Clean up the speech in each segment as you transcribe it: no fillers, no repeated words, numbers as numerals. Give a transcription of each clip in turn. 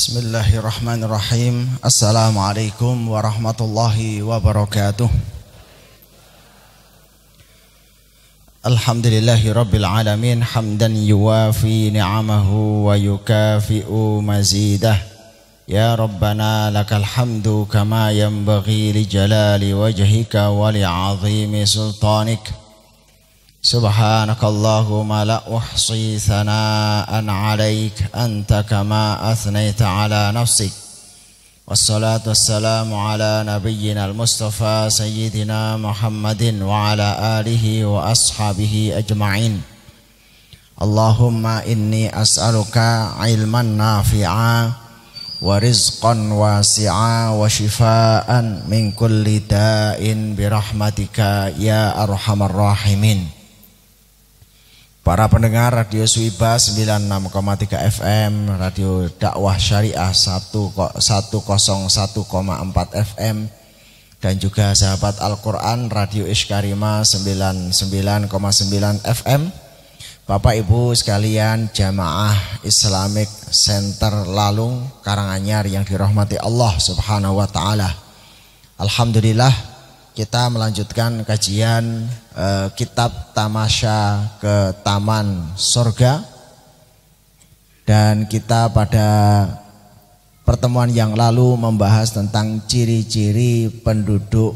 Bismillahirrahmanirrahim. Assalamualaikum warahmatullahi wabarakatuh. Alhamdulillahi rabbil alamin. Hamdan yuwafi ni'amahu wa yukafi'u mazidah. Ya Rabbana lakal hamdu kama yanbaghi li jalali wajhika wa li azimi sultanik. Subhanakallahumma la uhsi thana'an 'alaik anta kama athnayta 'ala nafsik. Wassalatu wassalamu ala nabiyyina al-Mustafa sayyidina Muhammadin wa ala alihi wa ashabihi ajma'in. Allahumma inni as'aluka ilman nafi'a wa rizqan wasi'a wa shifaan min kulli da'in birahmatika ya arhamar rahimin. Para pendengar Radio Suiba 96,3 FM, Radio Dakwah Syariah 101,4 FM, dan juga sahabat Al-Quran Radio Ishkarima 99,9 FM. Bapak Ibu sekalian jamaah Islamic Center Lalung Karanganyar yang dirahmati Allah Subhanahu wa Ta'ala. Alhamdulillah kita melanjutkan kajian kitab Tamasya ke Taman Surga, dan kita pada pertemuan yang lalu membahas tentang ciri-ciri penduduk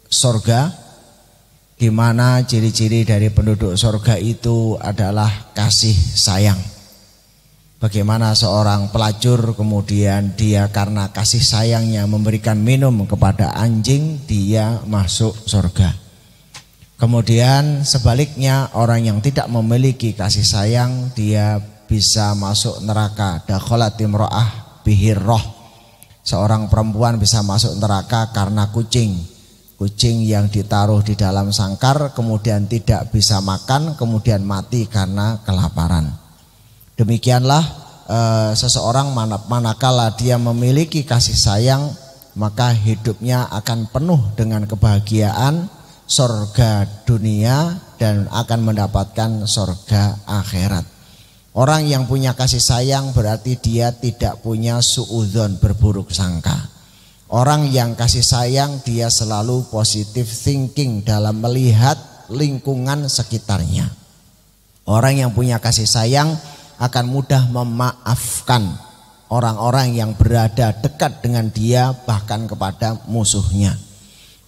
surga, di mana ciri-ciri dari penduduk surga itu adalah kasih sayang. Bagaimana seorang pelacur kemudian dia karena kasih sayangnya memberikan minum kepada anjing, dia masuk surga. Kemudian sebaliknya orang yang tidak memiliki kasih sayang, dia bisa masuk neraka. Dakhalat imra'ah bihirrah. Seorang perempuan bisa masuk neraka karena kucing. Kucing yang ditaruh di dalam sangkar kemudian tidak bisa makan, kemudian mati karena kelaparan. Demikianlah seseorang manakala dia memiliki kasih sayang, maka hidupnya akan penuh dengan kebahagiaan, surga dunia, dan akan mendapatkan surga akhirat. Orang yang punya kasih sayang berarti dia tidak punya suudzon, berburuk sangka. Orang yang kasih sayang dia selalu positive thinking dalam melihat lingkungan sekitarnya. Orang yang punya kasih sayang akan mudah memaafkan orang-orang yang berada dekat dengan dia, bahkan kepada musuhnya.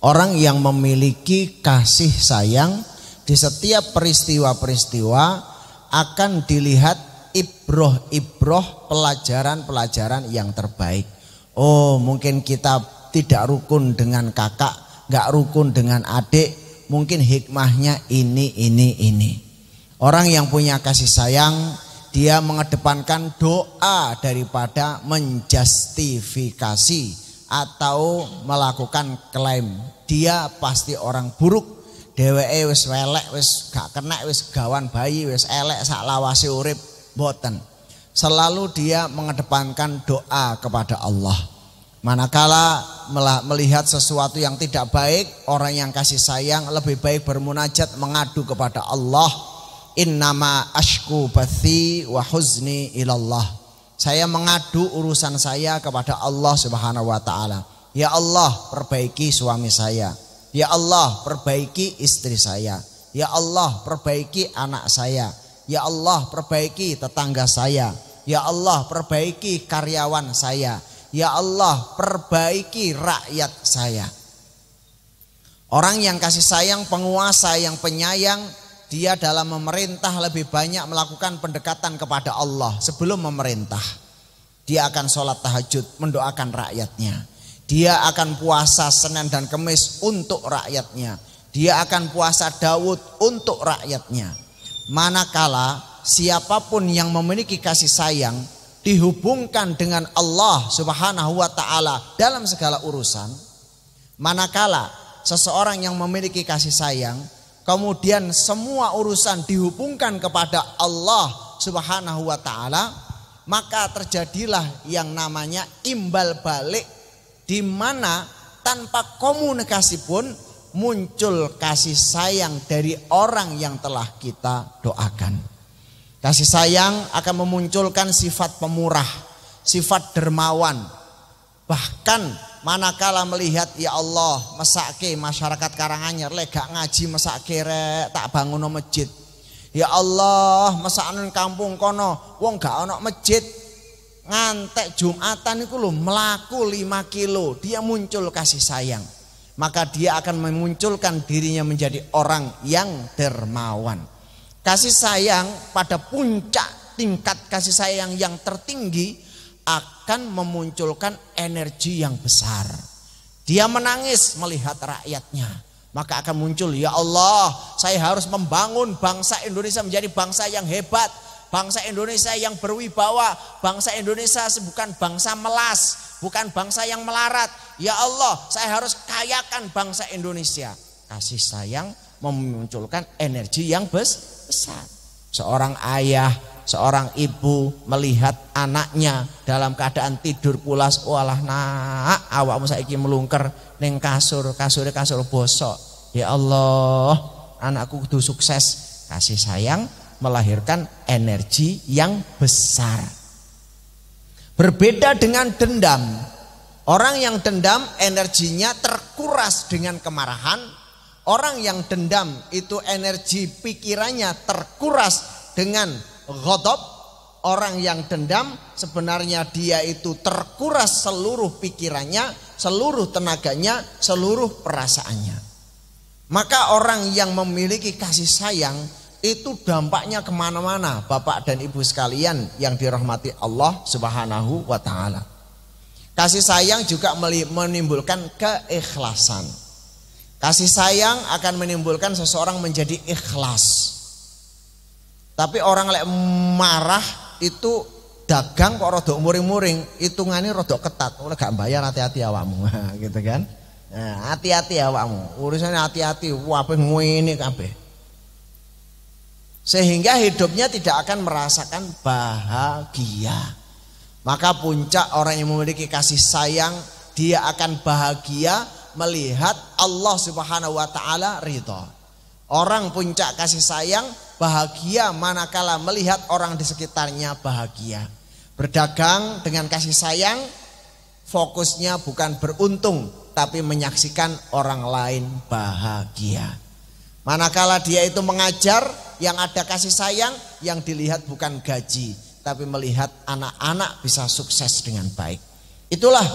Orang yang memiliki kasih sayang di setiap peristiwa-peristiwa akan dilihat ibroh-ibroh, pelajaran-pelajaran yang terbaik. Oh, mungkin kita tidak rukun dengan kakak, gak rukun dengan adik, mungkin hikmahnya ini. Orang yang punya kasih sayang dia mengedepankan doa daripada menjustifikasi atau melakukan klaim. Dia pasti orang buruk, dheweke wis welek, wis gak kena, wis gawan bayi, wis elek sak lawase urip, boten. Selalu dia mengedepankan doa kepada Allah. Manakala melihat sesuatu yang tidak baik, orang yang kasih sayang lebih baik bermunajat, mengadu kepada Allah. Innama ashku bathi wa huzni ilallah. Saya mengadu urusan saya kepada Allah Subhanahu wa Ta'ala. Ya Allah, perbaiki suami saya. Ya Allah, perbaiki istri saya. Ya Allah, perbaiki anak saya. Ya Allah, perbaiki tetangga saya. Ya Allah, perbaiki karyawan saya. Ya Allah, perbaiki rakyat saya. Orang yang kasih sayang, penguasa yang penyayang, dia dalam memerintah lebih banyak melakukan pendekatan kepada Allah sebelum memerintah. Dia akan sholat tahajud, mendoakan rakyatnya. Dia akan puasa Senin dan Kemis untuk rakyatnya. Dia akan puasa Daud untuk rakyatnya. Manakala siapapun yang memiliki kasih sayang dihubungkan dengan Allah Subhanahu wa Ta'ala dalam segala urusan. Manakala seseorang yang memiliki kasih sayang kemudian semua urusan dihubungkan kepada Allah Subhanahu wa Ta'ala, maka terjadilah yang namanya imbal balik, di mana tanpa komunikasi pun muncul kasih sayang dari orang yang telah kita doakan. Kasih sayang akan memunculkan sifat pemurah. sifat dermawan. Bahkan manakala melihat ya Allah mesake masyarakat Karanganyar lek gak ngaji mesake rek tak bangun masjid. Ya Allah mesakno kampung kono wong gak ono masjid ngantek Jumatan iku lho melaku 5 kilo, dia muncul kasih sayang. Maka dia akan memunculkan dirinya menjadi orang yang dermawan. Kasih sayang pada puncak tingkat kasih sayang yang tertinggi akan memunculkan energi yang besar. Dia menangis melihat rakyatnya, maka akan muncul, ya Allah, saya harus membangun bangsa Indonesia menjadi bangsa yang hebat, bangsa Indonesia yang berwibawa, bangsa Indonesia bukan bangsa melas, bukan bangsa yang melarat. Ya Allah, saya harus kayakan bangsa Indonesia. Kasih sayang memunculkan energi yang besar. Seorang ayah, seorang ibu melihat anaknya dalam keadaan tidur pulas, walah nak, awakmu saiki melungker ning kasur bosok. Ya Allah, anakku kudu sukses. Kasih sayang melahirkan energi yang besar. Berbeda dengan dendam. Orang yang dendam energinya terkuras dengan kemarahan. Orang yang dendam itu energi pikirannya terkuras dengan ghadab. Orang yang dendam sebenarnya dia itu terkuras seluruh pikirannya, seluruh tenaganya, seluruh perasaannya. Maka orang yang memiliki kasih sayang itu dampaknya kemana-mana, Bapak dan Ibu sekalian yang dirahmati Allah Subhanahu wa ta'ala. Kasih sayang juga menimbulkan keikhlasan. Kasih sayang akan menimbulkan seseorang menjadi ikhlas. Tapi orang lek marah itu dagang kok rodok muring-muring, hitungane rodok ketat. Oleh gak bayar, hati-hati awakmu. Gitu kan? Nah, hati-hati awakmu. Urusannya hati-hati, wape ngene kabeh. Sehingga hidupnya tidak akan merasakan bahagia. Maka puncak orang yang memiliki kasih sayang, dia akan bahagia melihat Allah Subhanahu wa ta'ala ridha. Orang puncak kasih sayang bahagia manakala melihat orang di sekitarnya bahagia. Berdagang dengan kasih sayang, fokusnya bukan beruntung, tapi menyaksikan orang lain bahagia. Manakala dia itu mengajar, yang ada kasih sayang, yang dilihat bukan gaji, tapi melihat anak-anak bisa sukses dengan baik. Itulah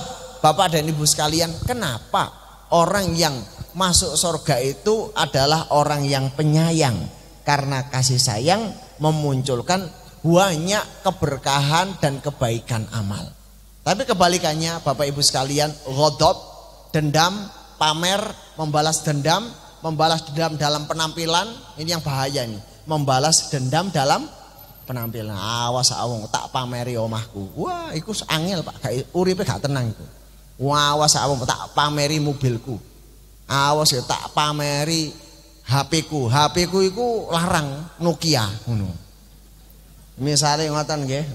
Bapak dan Ibu sekalian, kenapa orang yang masuk surga itu adalah orang yang penyayang. Karena kasih sayang memunculkan banyak keberkahan dan kebaikan amal. Tapi kebalikannya Bapak Ibu sekalian, ghadab, dendam, pamer, membalas dendam dalam penampilan, ini yang bahaya nih. Membalas dendam dalam penampilan. Awas awong tak pameri omahku. Wah, iku angel Pak, uripe gak tenang iku. Wah, awas awong tak pameri mobilku. Awas ya tak pameri HP-ku. HP-ku iku larang Nokia ngono. Misale ngoten nggih.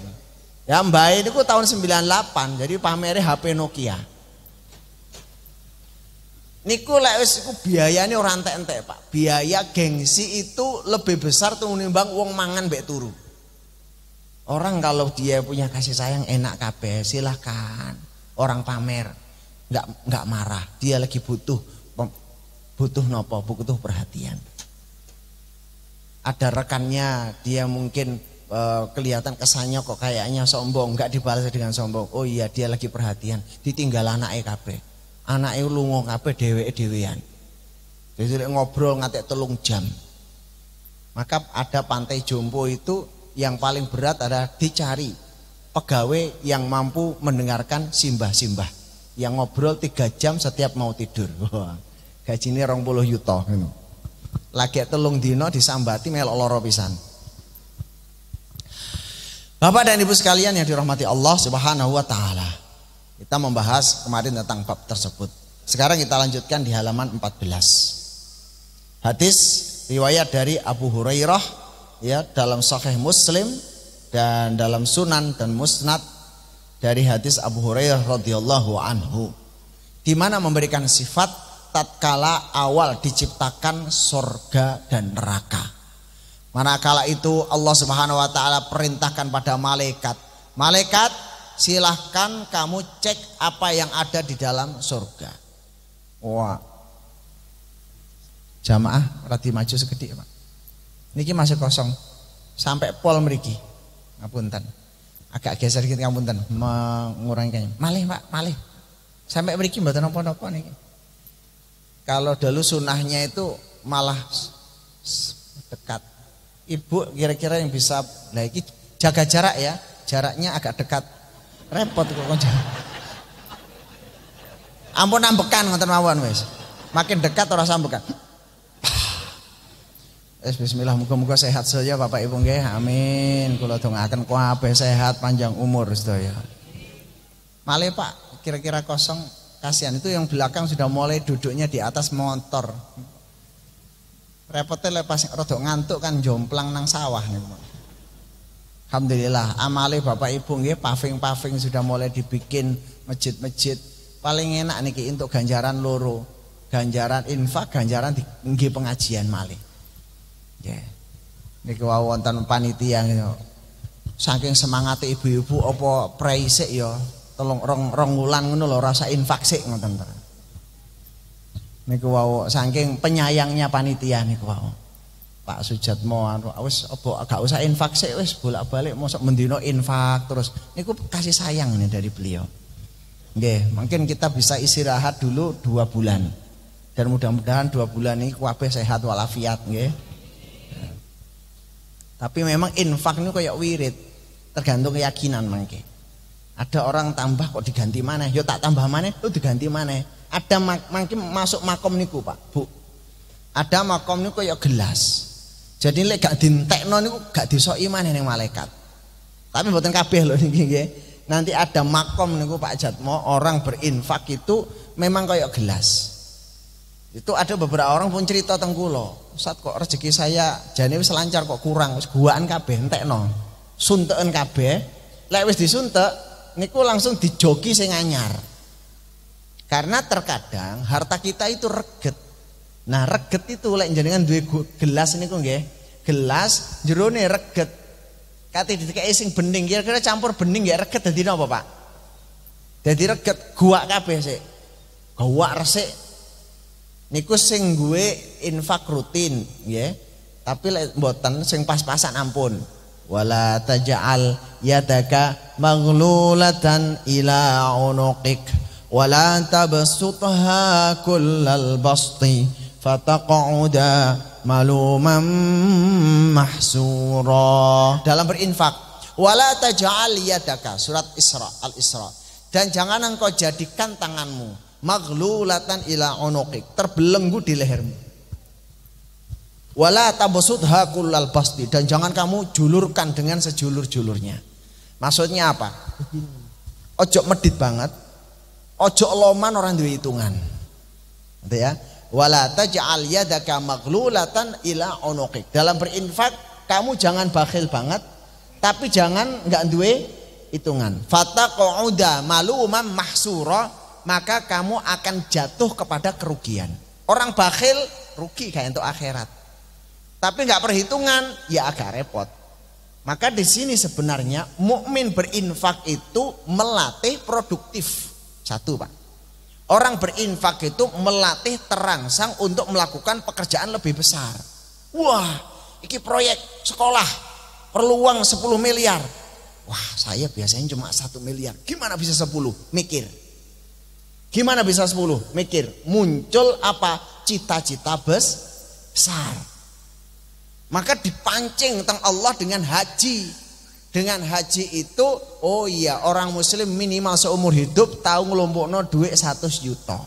Ya mbae niku tahun 98, jadi pameri HP Nokia. Niku lek wis iku biayane ora entek-entek, Pak. Biaya gengsi itu lebih besar tinimbang wong mangan mbek turu. Orang kalau dia punya kasih sayang enak kabeh, silahkan. Orang pamer enggak marah. Dia lagi butuh nopo? Butuh perhatian. Ada rekannya, dia mungkin kelihatan kesannya kok kayaknya sombong, enggak dibalas dengan sombong. Oh iya, dia lagi perhatian. Ditinggal anake kabeh. Anake lunga kabeh dhewean. Jadi ngobrol ngantek 3 jam. Maka ada Pantai Jompo itu yang paling berat adalah dicari pegawai yang mampu mendengarkan simbah-simbah, yang ngobrol 3 jam setiap mau tidur. Wah, gajine 20 yuta ngono. Lagi 3 dina disambati melok lara pisan. Bapak dan Ibu sekalian yang dirahmati Allah Subhanahu wa taala. Kita membahas kemarin tentang bab tersebut. Sekarang kita lanjutkan di halaman 14. Hadis riwayat dari Abu Hurairah ya, dalam Sahih Muslim dan dalam Sunan dan Musnad, dari hadis Abu Hurairah radhiyallahu anhu, di mana memberikan sifat tatkala awal diciptakan surga dan neraka. Manakala itu Allah Subhanahu wa taala perintahkan pada malaikat, silahkan kamu cek apa yang ada di dalam surga. Wah, jamaah radi maju sekedhik Pak. Niki masih kosong sampai pol mriki. Ngapunten. Agak geser gitu ngapunten, mengurangi kayaknya. Malih Pak, malih. Sampai mriki mboten napa-napa niki. Kalau dulu sunahnya itu malah dekat. Ibu kira-kira yang bisa, nah iki jaga jarak ya, jaraknya agak dekat. Repot kok konco. Ampun ambekan ngoten mawon wis. Makin dekat ora sambekan. Bismillah, muga-muga sehat saja Bapak Ibu nggih. Amin. Kula dongaaken kabeh sehat panjang umur sedaya. Malih Pak, kira-kira kosong. Kasihan itu yang belakang sudah mulai duduknya di atas motor. Repotnya lepas rada ngantuk kan jomplang nang sawah niku. Alhamdulillah amale Bapak Ibu nggih paving-paving sudah mulai dibikin masjid-masjid. Paling enak niki untuk ganjaran loro. Ganjaran infak, ganjaran nggih pengajian malih. Nggih. Niki wau wonten panitia niku. Saking semangate ibu-ibu apa prei sik ya rong wulan ngono lho rasa infak sik ngoten to. Niku wau saking penyayangnya panitia niku wau. Pak Sujatmo wis apa gak usah infak sik wis bolak-balik mosok mendino infak terus niku kasih sayang nih dari beliau. Nggih, mungkin kita bisa istirahat dulu 2 bulan. Dan mudah-mudahan 2 bulan ini kabeh sehat walafiat nggih. Tapi memang infak niku kayak wirid, tergantung keyakinan mangke. Ada orang tambah kok diganti maneh, yo tak tambah maneh, diganti maneh. Ada mungkin masuk makom niku Pak, Bu. Ada makom niku kayak gelas. Jadi lek gak dintekno niku gak disoki maneh ning malaikat. Tapi mboten kabeh lho niki nggih. Nanti ada makom niku Pak Jatmo, orang berinfak itu memang kayak gelas. Itu ada beberapa orang pun cerita teng kula, Ustaz kok rezeki saya jane wis lancar kok kurang, wis guaan kabeh entekno. Sunteken kabeh. Lek wis disuntek niku langsung dijoki sing anyar. Karena terkadang harta kita itu reget. Nah reget itu lek jenengan duwe gelas niku nggih. Gelas jerone reget. Kate dikeki sing bening kira-kira campur bening ya reget dadi napa Pak? Dadi reget guak kabeh sik. Guak resik. Niku sing duwe infak rutin nggih. Tapi lek mboten sing pas-pasan ampun. Wala taj'al yadaka maghlulatan ila unuqik wala tabsutha kullal basti fataqauda maluman mahsura. Dalam berinfak wala taj'al yadaka surat Al-Isra, dan jangan engkau jadikan tanganmu maghlulatan ila unuqik, terbelenggu di lehermu. Wala tabsutha kullal basti, dan jangan kamu julurkan dengan sejulur-julurnya. Maksudnya apa? Ojo medit banget, ojo loman orang duwe hitungan. Gitu ya. Wala taj'al yadaka maghlulatan ila unuqik. Dalam berinfak kamu jangan bakhil banget, tapi jangan enggak duwe hitungan. Fataqauda maluman mahsura, maka kamu akan jatuh kepada kerugian. Orang bakhil rugi kayak untuk akhirat. Tapi enggak perhitungan ya agak repot. Maka di sini sebenarnya mukmin berinfak itu melatih produktif. Satu Pak. Orang berinfak itu melatih terangsang untuk melakukan pekerjaan lebih besar. Wah, iki proyek sekolah perlu uang 10 miliar. Wah, saya biasanya cuma 1 miliar. Gimana bisa 10? Mikir. Gimana bisa 10? Mikir. Muncul apa? Cita-cita besar. Maka dipancing tentang Allah dengan haji. Dengan haji itu, oh iya, orang muslim minimal seumur hidup tahu ngelompokno duit 100 juta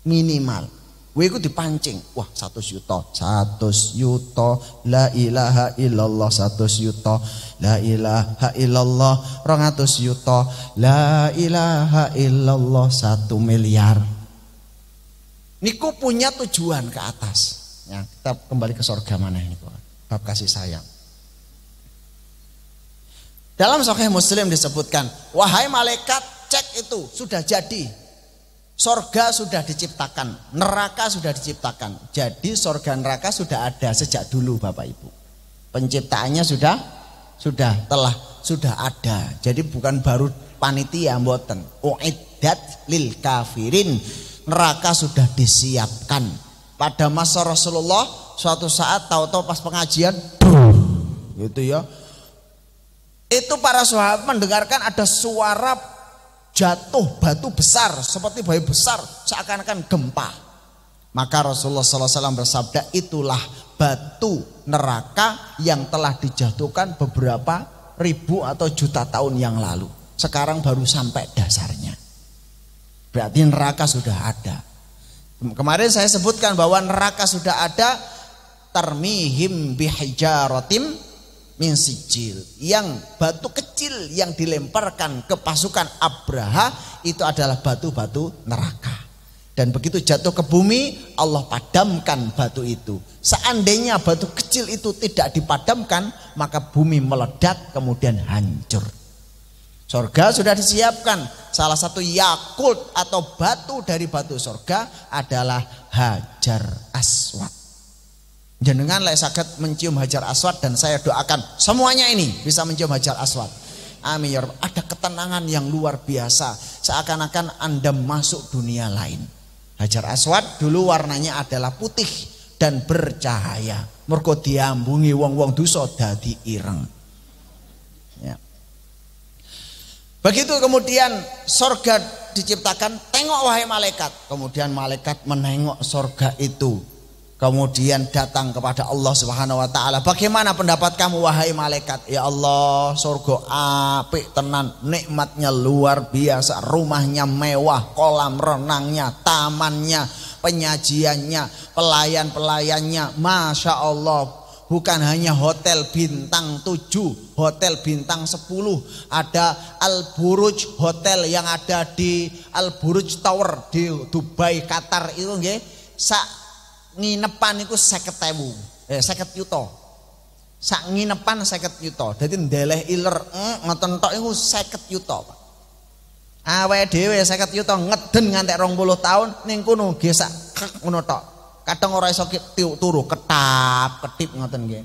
minimal. Kowe iku dipancing, wah 100 juta, 100 juta, la ilaha illallah 100 juta, la ilaha illallah 200 juta, la ilaha illallah 1 miliar. Niku punya tujuan ke atas. Ya, kita kembali ke surga mana ini, bab kasih sayang. Dalam Sahih Muslim disebutkan, wahai malaikat, cek itu sudah jadi. Sorga sudah diciptakan, neraka sudah diciptakan. Jadi sorga neraka sudah ada sejak dulu Bapak Ibu. Penciptaannya sudah telah sudah ada. Jadi bukan baru panitia, mboten. Uiddat lil kafirin. Neraka sudah disiapkan. Pada masa Rasulullah suatu saat tahu-tahu pas pengajian gitu ya. Itu para sahabat mendengarkan ada suara jatuh batu besar seperti bayi besar seakan-akan gempa. Maka Rasulullah SAW bersabda, itulah batu neraka yang telah dijatuhkan beberapa ribu atau juta tahun yang lalu. Sekarang baru sampai dasarnya. Berarti neraka sudah ada. Kemarin saya sebutkan bahwa neraka sudah ada. Tarmihim bihijaratim min sijil. Yang batu kecil yang dilemparkan ke pasukan Abraha itu adalah batu-batu neraka. Dan begitu jatuh ke bumi, Allah padamkan batu itu. Seandainya batu kecil itu tidak dipadamkan, maka bumi meledak kemudian hancur. Surga sudah disiapkan. Salah satu yakult atau batu dari batu surga adalah Hajar Aswad. Jenengan lek saged mencium Hajar Aswad, dan saya doakan semuanya ini bisa mencium Hajar Aswad. Amin ya Rabb. Ada ketenangan yang luar biasa, seakan-akan Anda masuk dunia lain. Hajar Aswad dulu warnanya adalah putih dan bercahaya. Mergo diambungi wong-wong dosa dadi ireng. Ya. Begitu kemudian surga diciptakan, tengok wahai malaikat. Kemudian malaikat menengok surga itu. Kemudian datang kepada Allah Subhanahu wa taala. Bagaimana pendapat kamu wahai malaikat? Ya Allah, surga apik tenan, nikmatnya luar biasa, rumahnya mewah, kolam renangnya, tamannya, penyajiannya, pelayan-pelayannya, Masya Allah. Bukan hanya hotel bintang 7, hotel bintang 10. Ada Al-Buruj hotel yang ada di Al-Buruj Tower di Dubai, Qatar itu nggih. Nginepan itu 50.000, 50 yuta. Sak nginepan 50 yuta. Dadi ndeleh iler ngoten tok iku 50 yuta, Pak. Awake dhewe 50 yuta ngeden ngantek 20 tahun ning kono nggih sak ngono tok. Kadang ora iso turu, ketip ngoten nggih.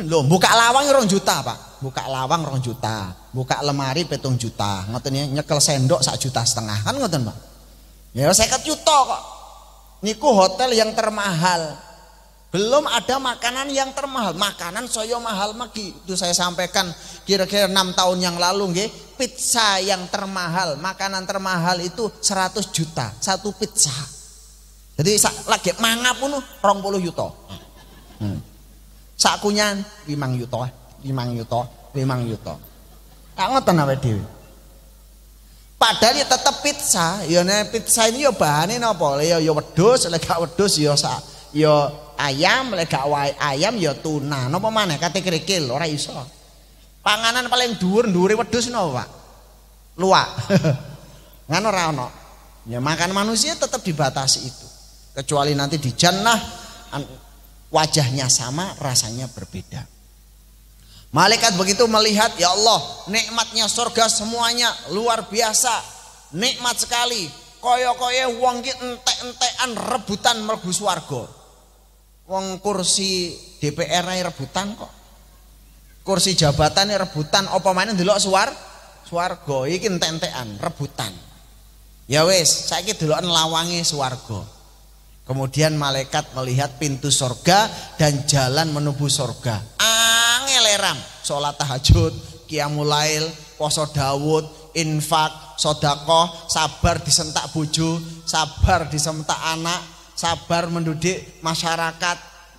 Lho, buka lawang 2 juta, Pak. Buka lawang 2 juta. Buka lemari 7 juta. Ngoten ya, nyekel sendok 1,5 juta kan ngoten, Pak. Ya 50 juta kok. Niku hotel yang termahal. Belum ada makanan yang termahal. Makanan saya mahal magi. Itu saya sampaikan kira-kira 6 tahun yang lalu nggih. Pizza yang termahal, makanan termahal itu 100 juta satu pizza. Jadi lagi mangap pun 20 yuta. Sakunya 5 yuta. Tak ngoten awake dhewe. Padahal ya tetap pizza, ya pizza ini ya bahane napa? Ya wedhus, lek gak wedhus ya ayam, lek gak ayam ya tuna. Napa maneh kate krikil ora iso. Panganan paling dhuwur-dhuwure wedhus napa, Pak? Luwak. Ngono ora ono. Ya makan manusia tetap dibatasi itu. Kecuali nanti di jannah wajahnya sama, rasanya berbeda. Malaikat begitu melihat, ya Allah, nikmatnya surga semuanya luar biasa, nikmat sekali. Koyo-koyo wong ki entek-entekan rebutan mlebu swarga. Wong kursi DPR ae rebutan kok. Kursi jabatan rebutan, apa maneh ndelok swarga iki entek-entekan rebutan. Ya wis, saiki deloken lawange swarga. Kemudian malaikat melihat pintu surga dan jalan menuju surga. Angeleram, sholat tahajud, qiyamul lail, poso Daud, infak, sedekah, sabar disentak bojo, sabar disentak anak, sabar mendidik masyarakat.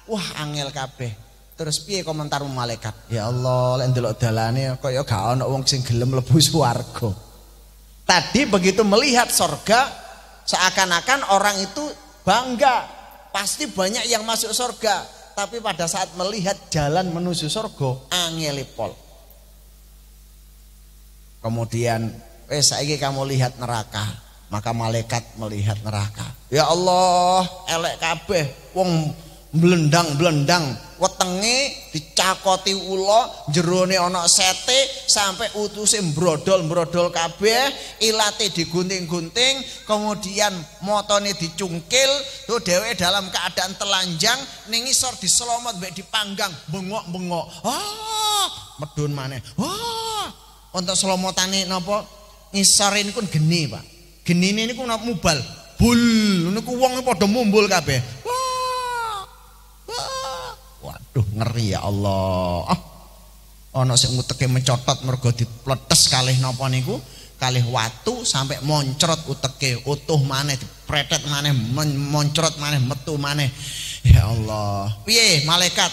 Wah, angel kabeh. Terus piye komentarmu malaikat? Ya Allah, lek ndelok dalane kaya gak ana wong sing gelem mlebu swarga. Tadi begitu melihat surga, seakan-akan orang itu bangga, pasti banyak yang masuk surga. Tapi pada saat melihat jalan menuju surga, angelipol. Kemudian, saiki kamu lihat neraka. Maka malaikat melihat neraka. Ya Allah, elek kabeh, wong blendang-blendang, wetenge dicakoti ula, jerone ana sete, sampai utuse brodol-brodol kabeh, ilate digunting-gunting, kemudian motone dicungkil, tuh dheweke dalam keadaan telanjang, ning isor diselomot mbek dipanggang, bengok-bengok. medun maneh. Wah, untuk selomotane napa ngisore niku geni, Pak. Genine niku mubal. Bul niku wong padha mumbul kabeh. Wah. Waduh, ngeri ya Allah. Ana sing uteke mencotot mergo dipletes kalih napa niku, kalih watu sampai moncrot uteke, utuh maneh dipretet maneh, moncrot maneh, metu maneh. Ya Allah. Piye malaikat?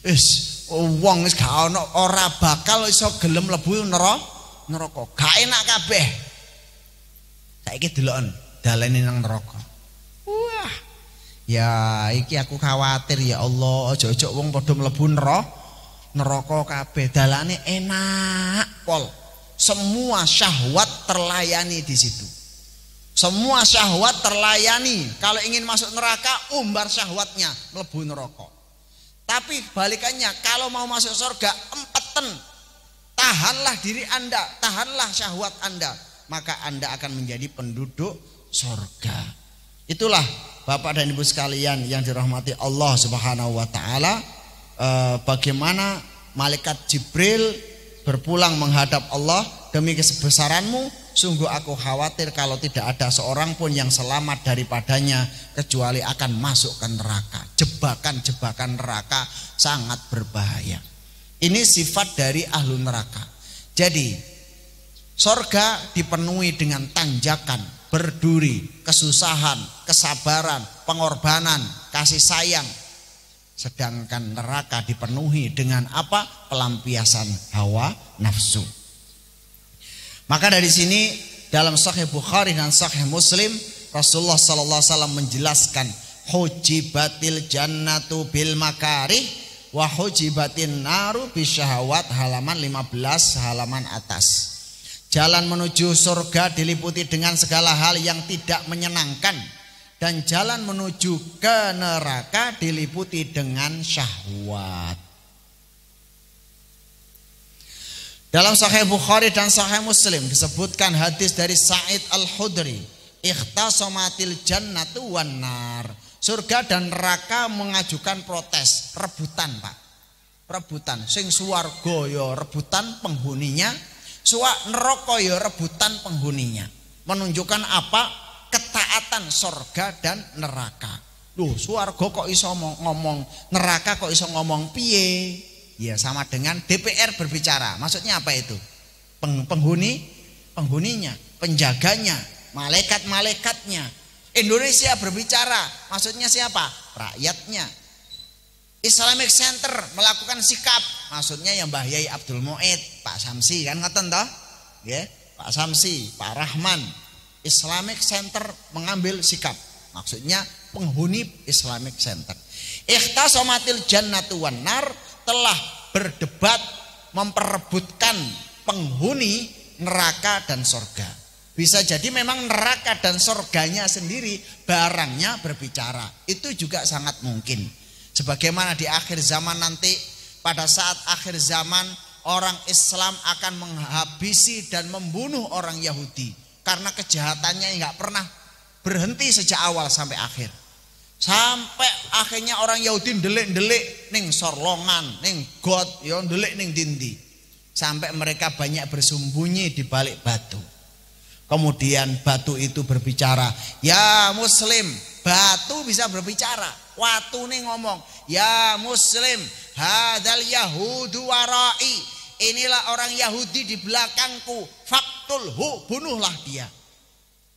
Wis wong wis gak ana ora bakal iso gelem mlebu neraka. Gak enak kabeh. Saiki deloken dalane nang neraka. Wah. Ya iki aku khawatir ya Allah, aja-aja wong padha mlebu neraka kabeh. Dalane enak pol. Semua syahwat terlayani di situ. Semua syahwat terlayani. Kalau ingin masuk neraka, umbar syahwatnya mlebu neraka. Tapi balikannya, kalau mau masuk surga, empeten. Tahanlah diri Anda, tahanlah syahwat Anda, maka Anda akan menjadi penduduk surga. Itulah Bapak dan Ibu sekalian yang dirahmati Allah Subhanahu wa taala, bagaimana malaikat Jibril berpulang menghadap Allah, demi kebesaranmu sungguh aku khawatir kalau tidak ada seorang pun yang selamat daripadanya kecuali akan masuk ke neraka. Jebakan-jebakan neraka sangat berbahaya. Ini sifat dari ahlu neraka. Jadi surga dipenuhi dengan tanjakan, berduri, kesusahan, kesabaran, pengorbanan, kasih sayang. Sedangkan neraka dipenuhi dengan apa? Pelampiasan hawa nafsu. Maka dari sini dalam Sahih Bukhari dan Sahih Muslim, Rasulullah sallallahu alaihi wasallam menjelaskan hujibatil jannatu bil makarih wa hujibatin naru bisyahawat, halaman 15 halaman atas. Jalan menuju surga diliputi dengan segala hal yang tidak menyenangkan, dan jalan menuju ke neraka diliputi dengan syahwat. Dalam Sahih Bukhari dan Sahih Muslim disebutkan hadis dari Sa'id Al-Khudri, ikhtasamatil jannatu wan nar. Surga dan neraka mengajukan protes, rebutan, Pak. Rebutan. Sing swarga ya rebutan penghuninya, neraka ya rebutan penghuninya. Menunjukkan apa? Ketaatan surga dan neraka. Loh, swarga kok iso ngomong, neraka kok iso ngomong, piye? Ya sama dengan DPR berbicara. Maksudnya apa itu? Penghuninya, penjaganya, malaikat-malaikatnya. Indonesia berbicara. Maksudnya siapa? Rakyatnya. Islamic Center melakukan sikap. Maksudnya yang Mbah Yai Abdul Muid, Pak Samsi kan ngoten toh? Ya, Pak Samsi, Pak Rahman. Islamic Center mengambil sikap. Maksudnya penghuni Islamic Center. Ikhtasamatil jannatu wan nar, telah berdebat memperebutkan penghuni neraka dan surga. Bisa jadi memang neraka dan surganya sendiri barangnya berbicara. Itu juga sangat mungkin. Sebagaimana di akhir zaman nanti, pada saat akhir zaman orang Islam akan menghabisi dan membunuh orang Yahudi karena kejahatannya yang nggak pernah berhenti sejak awal sampai akhir. Sampai akhirnya orang Yahudi ndelik-ndelik ning sorlongan, ning got, ya ndelik ning dindi. Sampai mereka banyak bersembunyi di balik batu. Kemudian batu itu berbicara, "Ya Muslim." Batu bisa berbicara. Watu nih ngomong, "Ya Muslim, hadzal yahudu warai." Inilah orang Yahudi di belakangku. Faktulhu, bunuhlah dia.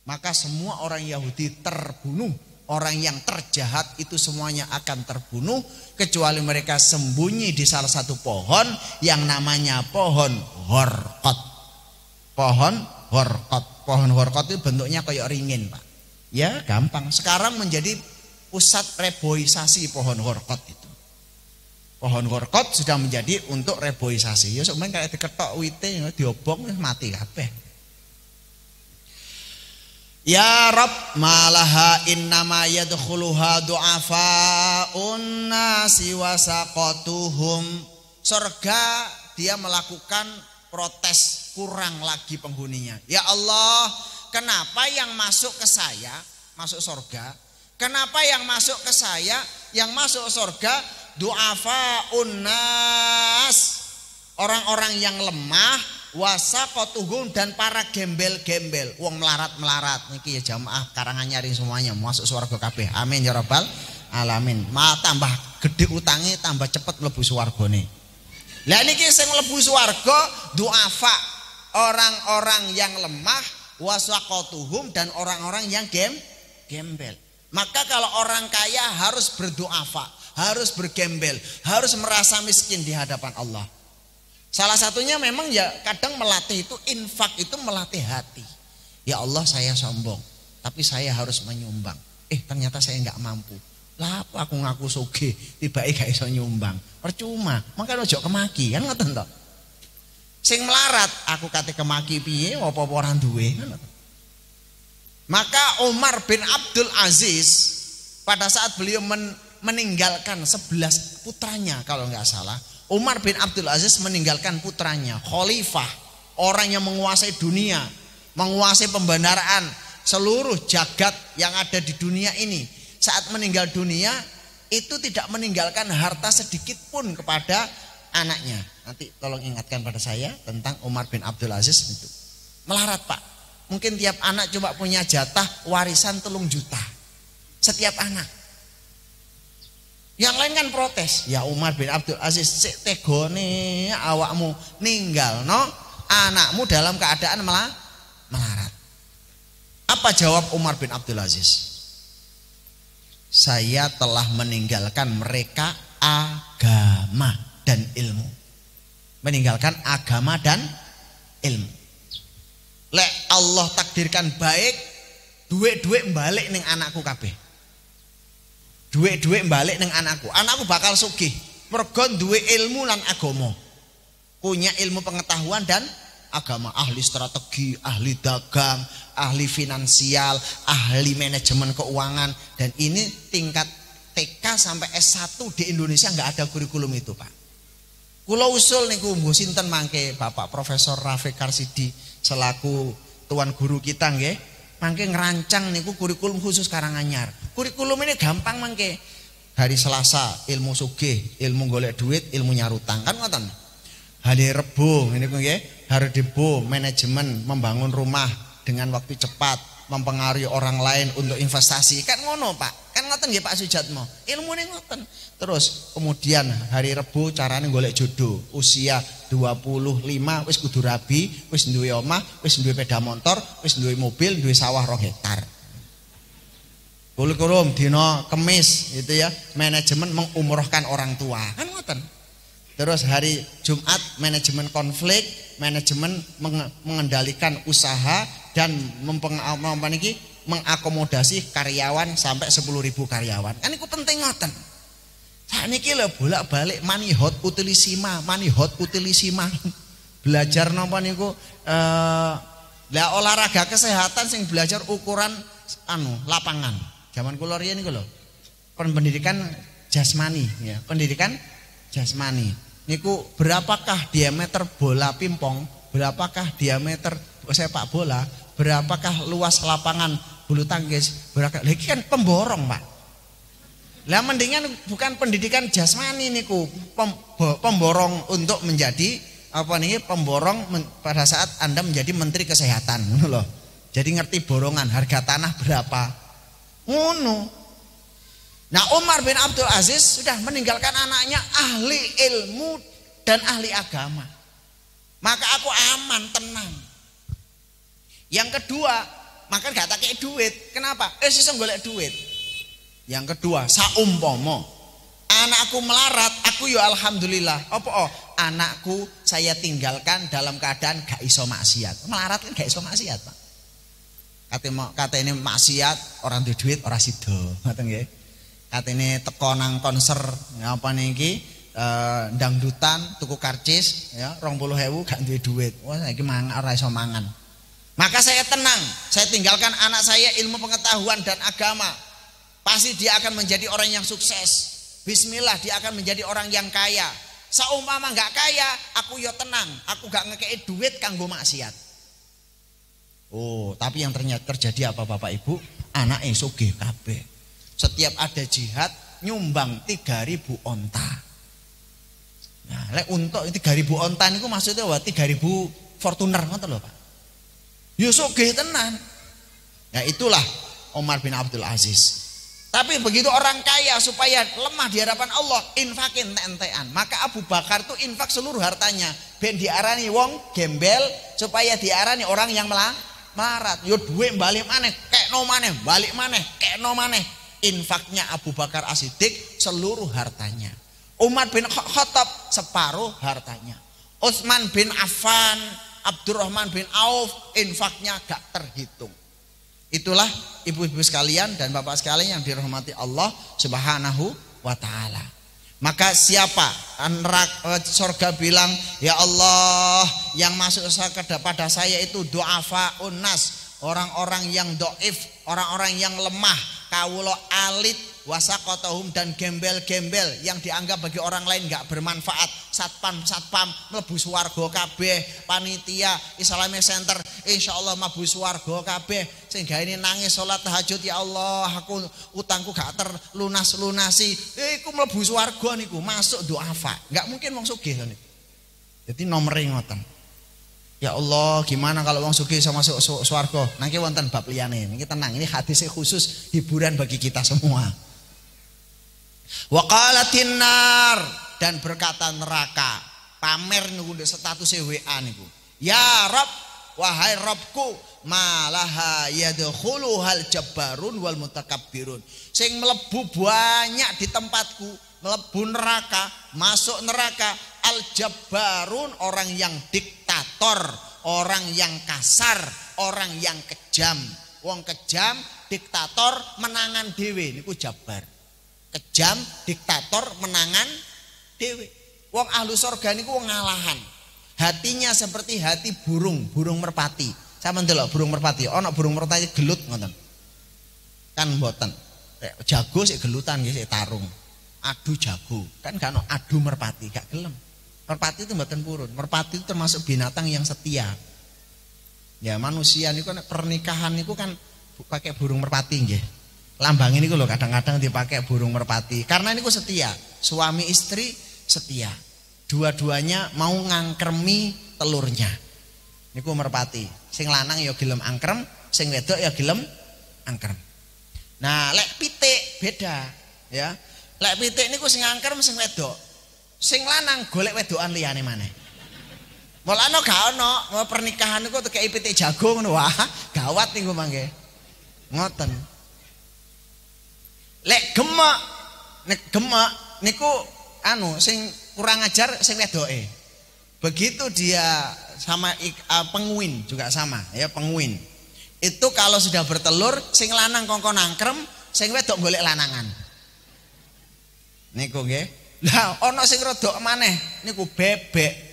Maka semua orang Yahudi terbunuh. Orang yang terjahat itu semuanya akan terbunuh, kecuali mereka sembunyi di salah satu pohon yang namanya pohon horqat. Pohon horqat. Pohon horqat itu bentuknya kayak ringin, Pak. Ya gampang. Sekarang menjadi pusat reboisasi pohon horqat itu. Pohon horqat sudah menjadi untuk reboisasi. Ya sebenarnya kayak diketok wite, diobong mati kabeh. Ya Rabb, malaha innama yadkhuluha du'afaun nasi wasaqatuhum. Surga dia melakukan protes, kurang lagi penghuninya. Ya Allah, kenapa yang masuk ke saya masuk surga? Kenapa yang masuk ke saya, yang masuk surga du'afa unnas, orang-orang yang lemah, wasaqatuhum dan para gembel-gembel, wong melarat-melarat. Niki ya jamaah Karanganyaring semuanya masuk swarga kabeh. Amin ya rabbal alamin. Tambah gede utangnya tambah cepet mlebu swargane. Lah niki sing mlebu swarga du'afa, orang-orang yang lemah, wasaqatuhum dan orang-orang yang gembel. Maka kalau orang kaya harus berdu'afa, harus bergembel, harus merasa miskin di hadapan Allah. Salah satunya memang ya kadang melatih itu, infak itu melatih hati. Ya Allah, saya sombong, tapi saya harus menyumbang. Ternyata saya nggak mampu. Lah apa aku ngaku sugih, tiba-tiba gak iso nyumbang. Percuma, makanya ojo kemaki, kan ngoten to. Sing melarat aku kate kemaki piye apa-apa ora duwe. Maka Umar bin Abdul Aziz pada saat beliau meninggalkan 11 putranya, kalau nggak salah, Umar bin Abdul Aziz meninggalkan putranya, khalifah, orang yang menguasai dunia, menguasai pembenaran seluruh jagat yang ada di dunia ini. Saat meninggal dunia itu tidak meninggalkan harta sedikit pun kepada anaknya. Nanti tolong ingatkan pada saya tentang Umar bin Abdul Aziz itu. Melarat Pak. Mungkin tiap anak coba punya jatah warisan 3 juta setiap anak. Yang lain kan protes. Ya Umar bin Abdul Aziz, sik tegone awakmu ninggal no anakmu dalam keadaan melarat. Apa jawab Umar bin Abdul Aziz? Saya telah meninggalkan mereka agama dan ilmu. Meninggalkan agama dan ilmu. Lek Allah takdirkan baik, duit-duit balik ning anakku kabeh. Duit-duit balik ning anakku. Anakku bakal sugih mergo duwe ilmu lan agama. Punya ilmu pengetahuan dan agama, ahli strategi, ahli dagang, ahli finansial, ahli manajemen keuangan, dan ini tingkat TK sampai S1 di Indonesia nggak ada kurikulum itu, Pak. Kula usul niku mbuh sinten mangke Bapak Profesor Rafiq Karsidi selaku tuan guru kita nggih, mangke ngerancang niku kurikulum khusus Karanganyar. Kurikulum ini gampang mangke. Hari Selasa ilmu sugih, ilmu golek duit, ilmu nyarutang, kan ngoten. Hari Rebo niku nggih, hari Rebo manajemen membangun rumah dengan waktu cepat, mempengaruhi orang lain untuk investasi. Kan ngono, Pak. Kan ngoten nggih Pak Sujatmo. Ilmune ngoten. Terus kemudian hari Rebo carane golek jodoh. Usia 25 wis kudu rabi, wis duwe omah, wis duwe sepeda motor, wis duwe mobil, duwe sawah 2 hektar. Kurikulum dina Kemis gitu ya, manajemen mengumrohkan orang tua. Kan ngoten. Terus hari Jumat manajemen konflik, manajemen mengendalikan usaha dan mengakomodasi karyawan sampai 10.000 karyawan. Kan itu penting ngoten. Sakniki lho bolak-balik money hot utilissima, money hot utilissima. Belajar napa niku lah olahraga kesehatan sing belajar ukuran lapangan. Zaman kula riyen niku lho. Pendidikan jasmani ya, pendidikan jasmani. Niku berapakah diameter bola pingpong, berapakah diameter sepak bola, berapakah luas lapangan bulu tangkis, berapa? Lagi kan pemborong, Pak. Lah mendingan bukan pendidikan jasmani niku, pemborong untuk menjadi apa nih, pemborong pada saat Anda menjadi menteri kesehatan, ngono loh. Jadi ngerti borongan, harga tanah berapa. Ngono. Nah, Umar bin Abdul Aziz sudah meninggalkan anaknya ahli ilmu dan ahli agama. Maka aku aman, tenang. Yang kedua, maka gak tak kei duit. Kenapa? Sisa golek duit. Yang kedua, saumpama anakku melarat, aku ya alhamdulillah. Apa anakku saya tinggalkan dalam keadaan gak iso maksiat. Melarat kan gak iso maksiat, Pak. Kata ini maksiat, orang duwe duit ora sida. Ngoten nggih. Katene teko nang konser apa niki dangdutan tuku karcis ya 20.000 gak duwe duit. Wah saiki mangan ora iso mangan. Maka saya tenang, saya tinggalkan anak saya ilmu pengetahuan dan agama. Pasti dia akan menjadi orang yang sukses. Bismillah dia akan menjadi orang yang kaya. Saumpama enggak kaya, aku yo tenang, aku gak ngekei duit kanggo maksiat. Oh, tapi yang ternyata terjadi apa Bapak Ibu? Anake sugih kabeh. Setiap ada jihad, nyumbang 3.000 onta. Nah, lek untuk 3.000 onta niku maksudnya 3.000 Fortuner ngoten lho, Pak. Ya sugih tenan. Ya itulah Umar bin Abdul Aziz. Tapi begitu orang kaya supaya lemah di hadapan Allah, infakin entean. Maka Abu Bakar tuh infak seluruh hartanya. Ben diarani wong gembel supaya diarani orang yang melarat. Yo duwe balik maneh, kekno maneh, balik maneh, kekno maneh. Infaknya Abu Bakar As-Siddiq seluruh hartanya. Umar bin Khattab separuh hartanya. Utsman bin Affan, Abdurrahman bin Auf infaknya gak terhitung. Itulah ibu-ibu sekalian dan bapak sekalian yang dirahmati Allah Subhanahu wa taala. Maka siapa surga bilang, ya Allah, yang masuk kepada saya itu du'afaun nas, orang-orang yang doif, orang-orang yang lemah, kawula alit, wasaqatahum, dan gembel-gembel yang dianggap bagi orang lain gak bermanfaat, satpam mlebu swarga kabeh, panitia Islamic Center insyaallah mlebu swarga kabeh, sing gaene nangis salat tahajud, ya Allah aku utangku gak terlunas-lunasi, iku mlebu swarga niku masuk du'afa. Gak mungkin wong sugih niku. Jadi nomere ngoten. Ya Allah, gimana kalau wong sugih bisa masuk swarga? Nangke wonten bab liyane. Niki tenang, ini hadis khusus hiburan bagi kita semua. Wa qalatin nar, dan berkata neraka, pamer niku status WA niku. Ya Rabb, wahai Rabbku, malaha yadkhuluhal jabbarun wal mutakabbirun. Sing mlebu banyak di tempatku, mlebu neraka, masuk neraka al jabbarun, orang yang diktator, orang yang kasar, orang yang kejam. Wong kejam, diktator, menangan dhewe niku jabbar. Kejam, diktator, menangan dewe. Wong ahlu surga niku wong ngalahan. Hatinya seperti hati burung merpati. Sampeyan delok burung merpati, ana burung merpati gelut ngoten. Kan mboten. Jago sik gelutan nggih sik tarung. Adu jago, kan gak ono adu merpati, gak gelem. Merpati itu mboten purun. Merpati itu termasuk binatang yang setia. Ya manusia niku nek pernikahan niku kan pakai burung merpati nggih. Lambang ini loh kadang-kadang dipakai burung merpati karena ini setia, suami istri setia, dua-duanya mau ngangkremi telurnya. Niku merpati, sing lanang ya gelem angkrem, sing wedok ya gelem angkrem. Nah, lek pitik beda, ya. Lek pitik niku sing angkrem sing wedok, sing lanang golek wedokan liyane maneh. Mulane gak ono pernikahan niku tekeki pitik jagung ngono, wah gawat niku mangke. Ngoten. Lek gemak niku sing kurang ajar sing wedoke. Begitu dia sama penguin juga sama ya, penguin. Itu kalau sudah bertelur sing lanang kongkon nangkrem, sing wedok golek lanangan. Niku nggih. Lah ana sing rodok maneh niku bebek.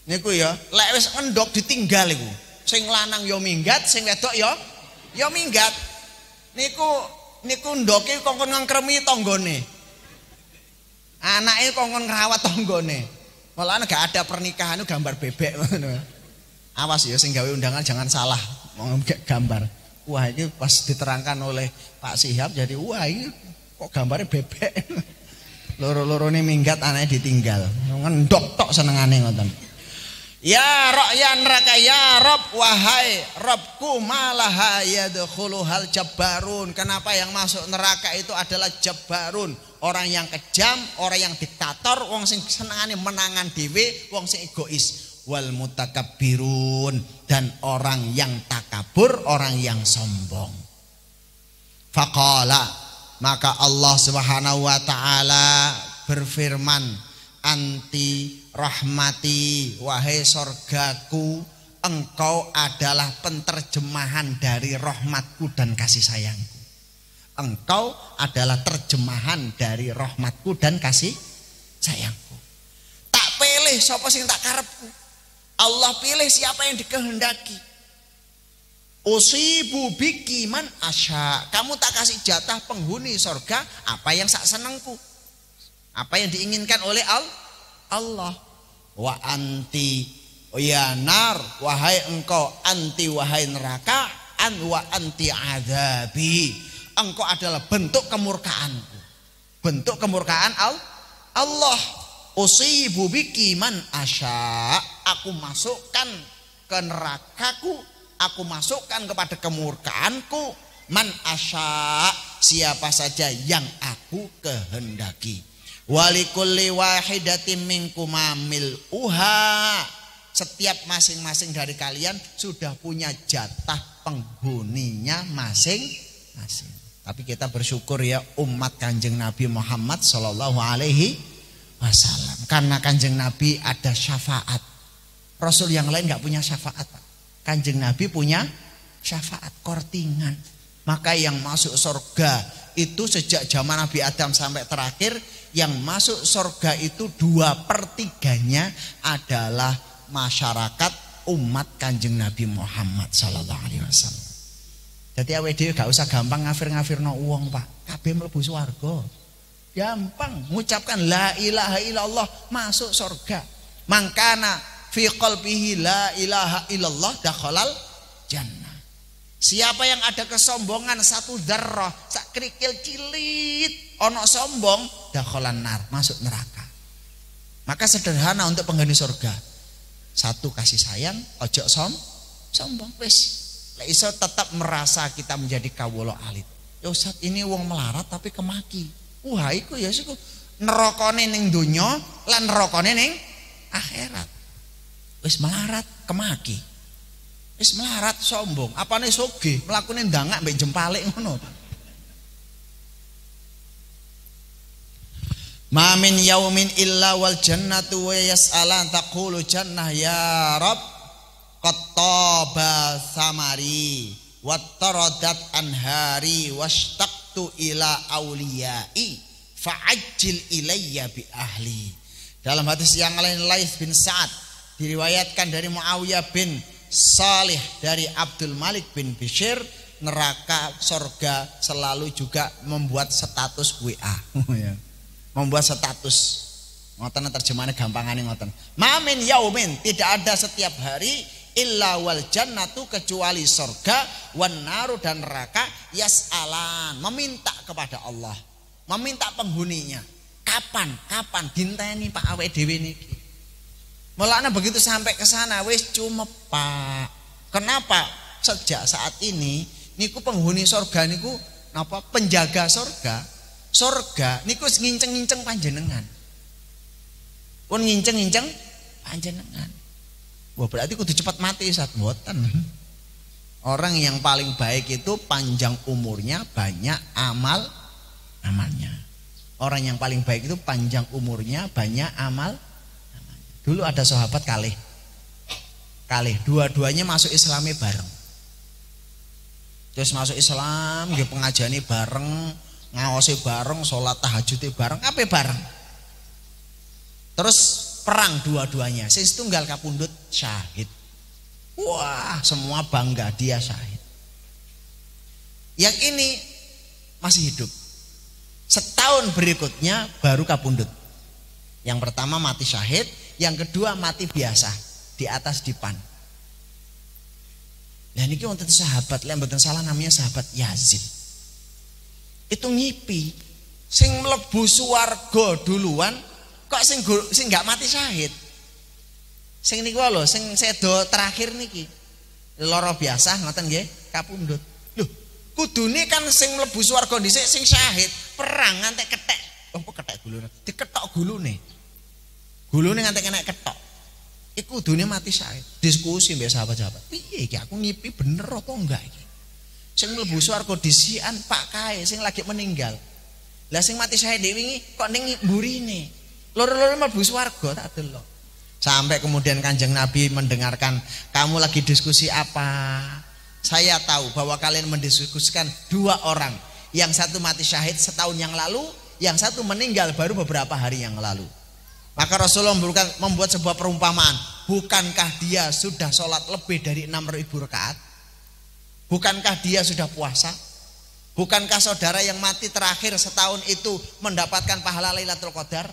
Niku ya, lek wis endok ditinggal iku. Sing lanang ya minggat, sing wedok ya minggat. Niku ndoke kongkon ngangkremi tanggane. Anake kongkon ngrawat tanggane. Malah gak ada pernikahan itu gambar bebek ngono. Awas ya sing gawe undangan jangan salah gambar. Wah, ini pas diterangkan oleh Pak Sihab jadi wah ini kok gambarnya bebek. Loro-lorone minggat anake ditinggal. Ngendok tok senengane ngoten. Ya ya neraka, ya Rabb, wahai Rabbku, malaha yadkhuluhal jabbarun. Kenapa yang masuk neraka itu adalah jabbarun, orang yang kejam, orang yang diktator, wong sing senengane menangan dhewe, wong sing egois, wal mutakabbirun, dan orang yang takabur, orang yang sombong. Faqala, maka Allah Subhanahu wa taala berfirman, anti rahmati, wahai sorgaku, engkau adalah penterjemahan dari rahmatku dan kasih sayangku. Engkau adalah terjemahan dari rahmatku dan kasih sayangku. Tak pilih sapa sing tak karepku. Allah pilih siapa yang dikehendaki. Usibu biki man asya. Kamu tak kasih jatah penghuni sorga apa yang sak senengku, apa yang diinginkan oleh Allah. Wa anti ya nar, wahai engkau, anti wahai neraka, wa anti adabi, engkau adalah bentuk kemurkaanku. Bentuk kemurkaan Allah. Usibu biki man asya. Aku masukkan ke nerakaku, aku masukkan kepada kemurkaanku man asya, siapa saja yang aku kehendaki. Walikulli wahidatin minkum uha. Setiap masing-masing dari kalian sudah punya jatah penghuninya masing-masing. Tapi kita bersyukur ya umat Kanjeng Nabi Muhammad sallallahu alaihi wasallam. Karena Kanjeng Nabi ada syafaat. Rasul yang lain nggak punya syafaat, Pak. Kanjeng Nabi punya syafaat kortingan. Maka yang masuk surga itu sejak zaman Nabi Adam sampai terakhir, yang masuk surga itu 2/3 adalah masyarakat umat Kanjeng Nabi Muhammad sallallahu alaihi wasallam. Jadi awake dhewe gak usah gampang ngafir-ngafirno wong, Pak. Kabeh mlebu swarga. Gampang mengucapkan la ilaha illallah masuk surga. Mangkana fi qalbihi la ilaha illallah dakhalal jannah. Siapa yang ada kesombongan satu dzarrah, sak krikil cilit ono sombong, dakhalan nar, masuk neraka. Maka sederhana untuk penghuni surga. Satu, kasih sayang, ojo sombong. Wis, lek iso tetap merasa kita menjadi kawula alit. Ya Ustaz, ini wong melarat tapi kemaki. Wah, iku ya siku nerakane ning donya lan nerakane ning akhirat. Wis melarat kemaki. Wis melarat sombong, apane sugih, mlakune ndangak mbek jempalik ngono. Ma min yaumin illa wal jannatu wa yas'alan taqulu jannah ya rab qad taba samari wattaradat anhari washtaqtu ila auliyai fa'ajjil ilayya bi ahli. Dalam hadis yang lain Laits bin Sa'ad diriwayatkan dari Muawiyah bin Salih dari Abdul Malik bin Bishr, neraka surga selalu juga membuat status WA. Membuat status. Ngoten terjemahannya gampangane ngoten. Mamin yaumin, tidak ada setiap hari illa wal jannatu, kecuali surga, wan naru dan neraka yas'alan, meminta kepada Allah, meminta penghuninya. Kapan dinteni Pak awake dhewe niki. Mulane begitu sampai ke sana wis cumepak. Kenapa? Sejak saat ini niku penghuni surga niku napa, penjaga surga. Surga niku nginceng-nginceng panjenengan. Pun nginceng-nginceng panjenengan. Wah, berarti kudu cepat mati saat mboten. Orang yang paling baik itu panjang umurnya, banyak amalnya. Orang yang paling baik itu panjang umurnya, banyak amalnya. Dulu ada sahabat kalih, dua-duanya masuk Islamnya bareng. Terus masuk Islam, nggih pengajane bareng, ngawasi bareng, sholat tahajudnya bareng, apa bareng. Terus perang dua-duanya, sing setunggal kapundhut syahid. Wah, semua bangga dia syahid. Yang ini masih hidup. Setahun berikutnya baru kapundhut. Yang pertama mati syahid, yang kedua mati biasa di atas dipan. Nah niki wonten sahabat, lek mboten salah namanya sahabat Yazid. Itu ngipi, sing mlebu swarga duluan, kok sing gak mati syahid. Sing niku lho, sing sedo terakhir niki. Lara biasa ngoten nggih, kapundhut. Lho, kudune kan sing mlebu swarga dhisik sing syahid, perang ngantek kethek. Oh, kethek gulune. Diketok gulune. Gulune ngantek kena ketok. Iku kudune mati syahid. Diskusi mbek sahabat-sahabat. Piye iki aku ngipi bener apa enggak iki? Sing mlebu swarga disikan Pak kae sing lagi meninggal. Lah sing mati syahid wingi kok ning mburine. Loro-loro mlebu swarga tak delok. Sampai kemudian Kanjeng Nabi mendengarkan, kamu lagi diskusi apa? Saya tahu bahwa kalian mendiskusikan dua orang. Yang satu mati syahid setahun yang lalu, yang satu meninggal baru beberapa hari yang lalu. Maka Rasulullah membuat sebuah perumpamaan. Bukankah dia sudah sholat lebih dari 6.000 rakaat? Bukankah dia sudah puasa? Bukankah saudara yang mati terakhir setahun itu mendapatkan pahala Lailatul Qadar?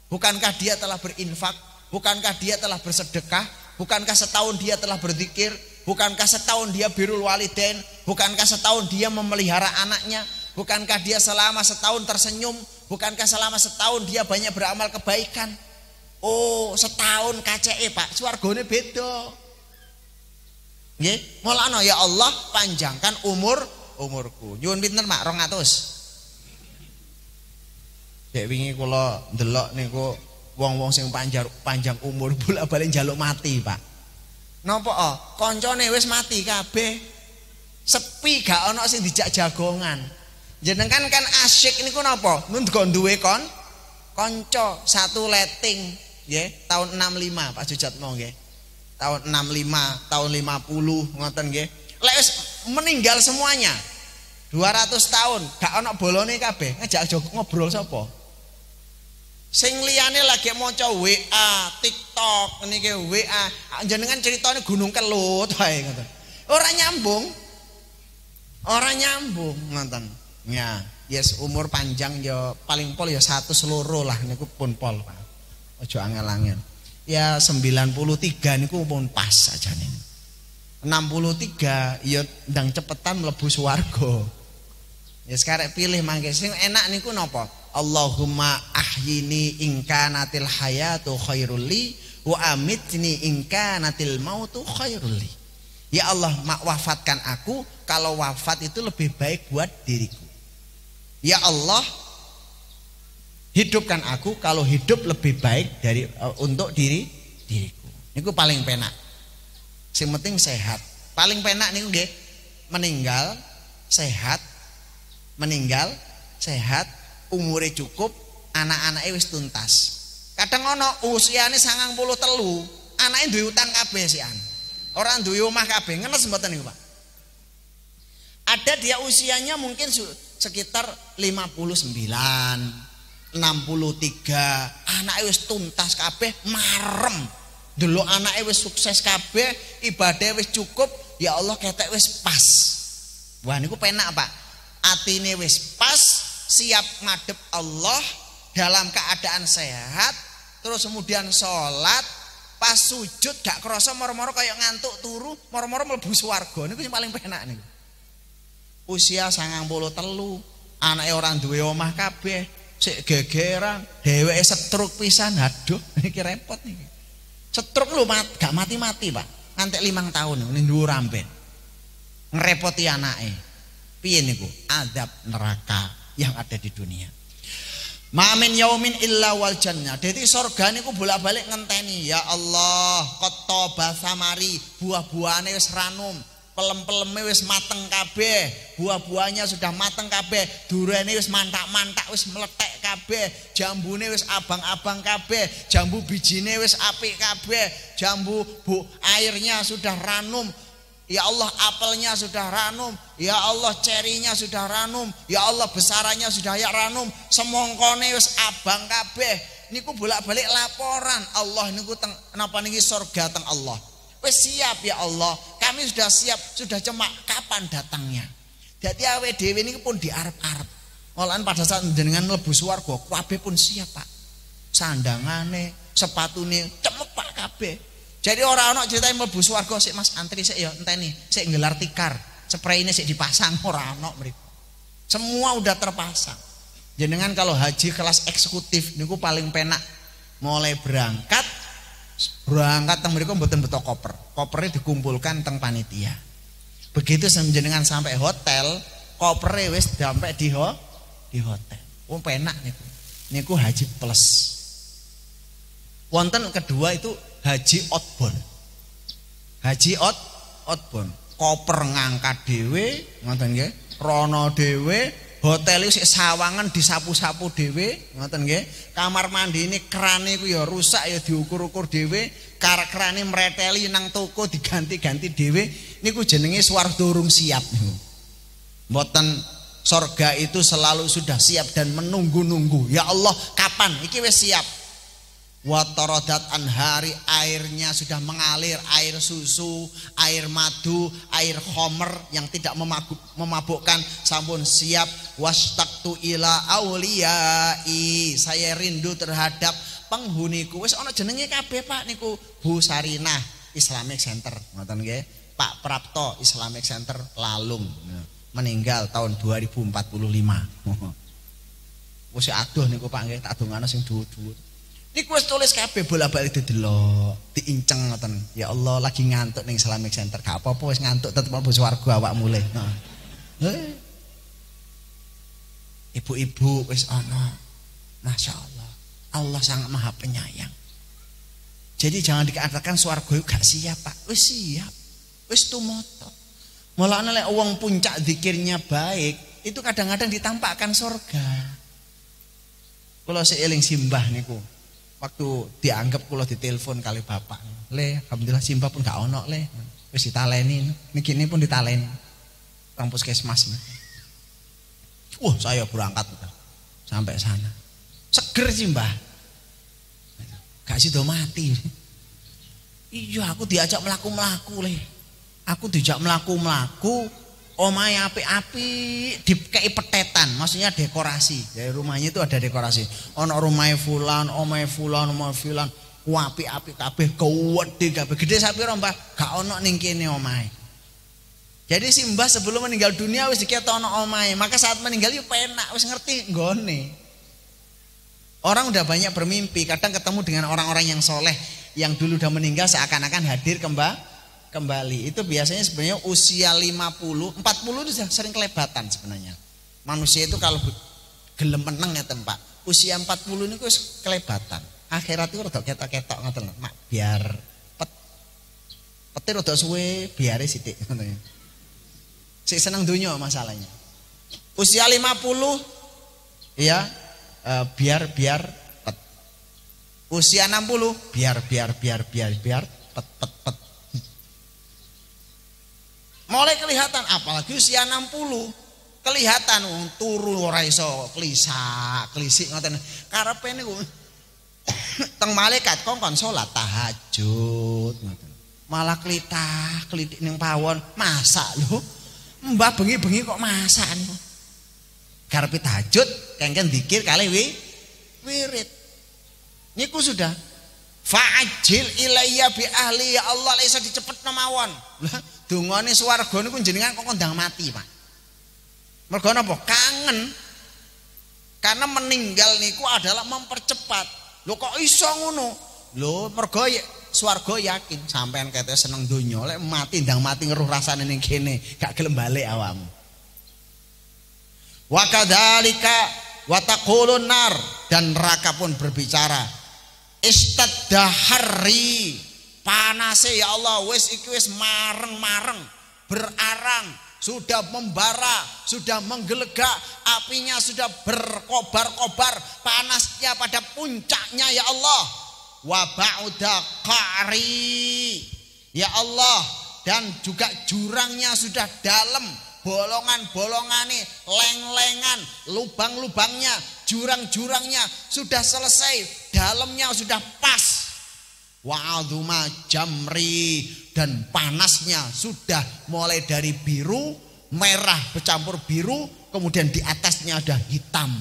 Bukankah dia telah berinfak? Bukankah dia telah bersedekah? Bukankah setahun dia telah berzikir? Bukankah setahun dia birrul walidain? Bukankah setahun dia memelihara anaknya? Bukankah dia selama setahun tersenyum? Bukankah selama setahun dia banyak beramal kebaikan? Oh, setahun kaceke, Pak, swargane beda. Nggih, mulane ya Allah panjangkan umurku. Nyuwun pinten, Mak? 200. Dek wingi kula ndelok niku wong-wong sing panjang umur bolak-balik njaluk mati, Pak. Napa? Kancane wis mati kabeh. Sepi gak ana sing dijak jagongan. Jenengan kan asyik niku napa? Nggo duwe kanca satu letting nggih, tahun 65 Pak Jujatmo nggih. Tahun 65, tahun 50 ngoten nggih. Lek wis meninggal semuanya 200 tahun gak ana bolone kabeh, ngajak ngobrol sapa? Sing liyane lagi maca WA, TikTok niki WA, jenengan ceritane Gunung Kelut wae ngoten. Ora nyambung ngoten. Ya, yes umur panjang ya paling pol ya 102 lah niku pun pol, Pak. Aja angel-angel. Ya 93 niku pun pas aja nih. 63 ya ndang cepetan mlebu swarga. Ya sekarang pilih mangke sing enak niku napa? Allahumma ahyini in kanatil hayatu khairul li wa amitni in kanatil mautu khairul li. Ya Allah, wafatkan aku kalau wafat itu lebih baik buat diriku. Ya Allah, hidupkan aku kalau hidup lebih baik untuk diriku. Niku paling penak. Sing penting sehat. Paling penak niku nggih meninggal sehat, umure cukup, anak-anake wis tuntas. Kadang ana usiane 93, anake duwe utang kabeh sian. Ora duwe omah kabeh, ngenes mboten niku, Pak? Ada dia usianya mungkin sekitar 59, 63, anake wis tuntas kabeh, marem. Delok anake wis sukses kabeh, ibadah wis cukup, ya Allah ketek wis pas. Wah niku penak, Pak. Atine wis pas, siap ngadep Allah dalam keadaan sehat, terus kemudian sholat, pas sujud gak krasa moro-moro kayak ngantuk turu, moro-moro mlebu swarga. Niku sing paling penak niku. Usia 93, anake orang duwe omah kabeh, sik gegeran, dheweke stroke pisan. Aduh, niki repot niki. Stroke lho gak mati-mati, Pak. Ngantek 5 tahun ning dhuwur amben. Ngerepoti anake. Piye niku? Azab neraka yang ada di dunia. Ma min yaumin illa wal jannah. Dadi surga niku bolak-balik ngenteni, ya Allah, qatoba samari, buah-buahane wis ranum. Pelem-peleme wis mateng kabeh, buah-buahnya sudah mateng kabeh, durene wis mantak-mantak wis meletek kabeh, jambune wis abang-abang kabeh, jambu bijine wis apik kabeh, jambu airnya sudah ranum. Ya Allah, apelnya sudah ranum, ya Allah cerinya sudah ranum, ya Allah besarannya sudah ya ranum, semongkone wis abang kabeh. Niku bolak-balik laporan, Allah niku napa niki surga teng Allah. Wis siap ya Allah, kami sudah siap, sudah cuma kapan datangnya. Dadi awake dhewe niki pun diarep-arep. Malahan pada saat jenengan mlebu swarga, kabeh pun siap, Pak. Sandangane, sepatune cemepak kabeh. Jadi orang-orang ceritain mlebu swarga sik Mas antri sik ya enteni, sik nggelar tikar, sprayine sik dipasang ora ana mriku. Semua udah terpasang. Jenengan kalau haji kelas eksekutif niku paling penak. Mulai berangkat teng mriku mboten beto koper. Kopernya dikumpulkan teng panitia. Begitu jenengan sampai hotel, kopernya wis sampai di hotel. Oh penak niku. Niku haji plus. Wonten kedua itu haji outbound. Haji outbound. Koper ngangkat dhewe, ngoten nggih. Rono dhewe, hotel iki sawangan disapu-sapu dhewe, ngoten nggih. Kamar mandi ini kerane iku ya rusak ya diukur-ukur dhewe, kerane mreteli nang toko diganti-ganti dhewe. Niku jenenge swarga durung siap niku. Mboten surga itu selalu sudah siap dan menunggu-nunggu. Ya Allah, kapan iki wis siap? Watorodat anhari, airnya sudah mengalir, air susu, air madu, air khomer yang tidak memabukkan sampun siap. Wastaktu ila auliyai, saya rindu terhadap penghuniku. Wis ana jenenge kabeh Pak niku. Bu Sarinah Islamic Center, ngoten nggih. Pak Prapto Islamic Center Lalung, meninggal tahun 2045. Wis adoh niku Pak nggih, tak dongano sing dhuwur-dhuwur. Niku wis tulis kabeh bola-balik didelok, diinceng ngoten. Ya Allah lagi ngantuk ning Islamic Center. Gak apa-apa wis ngantuk tetep mlebu swarga awakmu le. Ibu-ibu wis ana. Masya Allah. Allah sangat maha penyayang. Jadi jangan dikatakan swarga itu gak siap Pak. Wis siap. Wis tumoto. Mulane lek wong puncak zikirnya baik, itu kadang-kadang ditampakkan surga. Kula seeling simbah niku. Waktu dianggap kula ditelepon kali bapak. Le, alhamdulillah simbah pun gak ono le. Wis ditaleni, niki ini pun ditaleni. Kang puskesmas. Saya berangkat sampai sana. Seger simbah. Gak sido mati. Iya, aku diajak melaku-melaku le. Aku diajak melaku-melaku. Omahe api-api dikei petetan, maksudnya dekorasi. Dari rumahnya itu ada dekorasi. Ono rumahe fulan, omahe fulan, omahe fulan, api-api kabeh, gede kabeh. Gede sapira, Mbah? Gak ono ning kene omahe. Jadi si Mbah sebelum meninggal dunia wis diketono omahe, maka saat meninggal yo penak, wis ngerti nggone. Orang udah banyak bermimpi, kadang ketemu dengan orang-orang yang soleh yang dulu udah meninggal seakan-akan hadir kembali. Itu biasanya sebenarnya usia 50, 40 itu sering kelebatan sebenarnya. Manusia itu kalau gelem meneng ya tempat usia 40 ini wis kelebatan. Akhirat itu rada ketok-ketok ngoten lho. Mak biar petir rada suwe biare sithik ngoten. Sik seneng donya masalahnya. Usia 50 ya biar pet. Usia 60 biar pet. Mulai kelihatan, apalagi usia 60 kelihatan turu ora iso klisik ngoten. Karepe niku teng malaikat kongkon salat tahajud ngoten. Malah klitik ning pawon masak lho. Mbah bengi-bengi kok masak niku. Karepe tahajud kengken zikir kali wirid. Niku sudah fa'ajil ilayya bi ahli ya Allah lek iso dicepetno mawon. Lah dungane swarga niku jenengan kok kondang mati, Pak. Mergo napa? Kangen. Karena meninggal niku adalah mempercepat. Lho kok iso ngono? Lho mergo swarga yakin sampean kete seneng donya lek mati ndang mati ngeruh rasane ning kene, gak gelem balik awakmu. Wa kadzalika wa taqulun nar, dan neraka pun berbicara. Istaddaharri, panase ya Allah wis iki wis mareng-mareng, berarang, sudah membara, sudah menggelegak, apinya sudah berkobar-kobar, panasnya pada puncaknya ya Allah. Wa ba'uda qari, ya Allah, dan juga jurangnya sudah dalam, bolongan-bolongane, leng-lengan, lubang-lubangnya, jurang-jurangnya sudah selesai, dalamnya sudah pas. Wa'adhuma jamri, dan panasnya sudah mulai dari biru, merah bercampur biru, kemudian di atasnya ada hitam.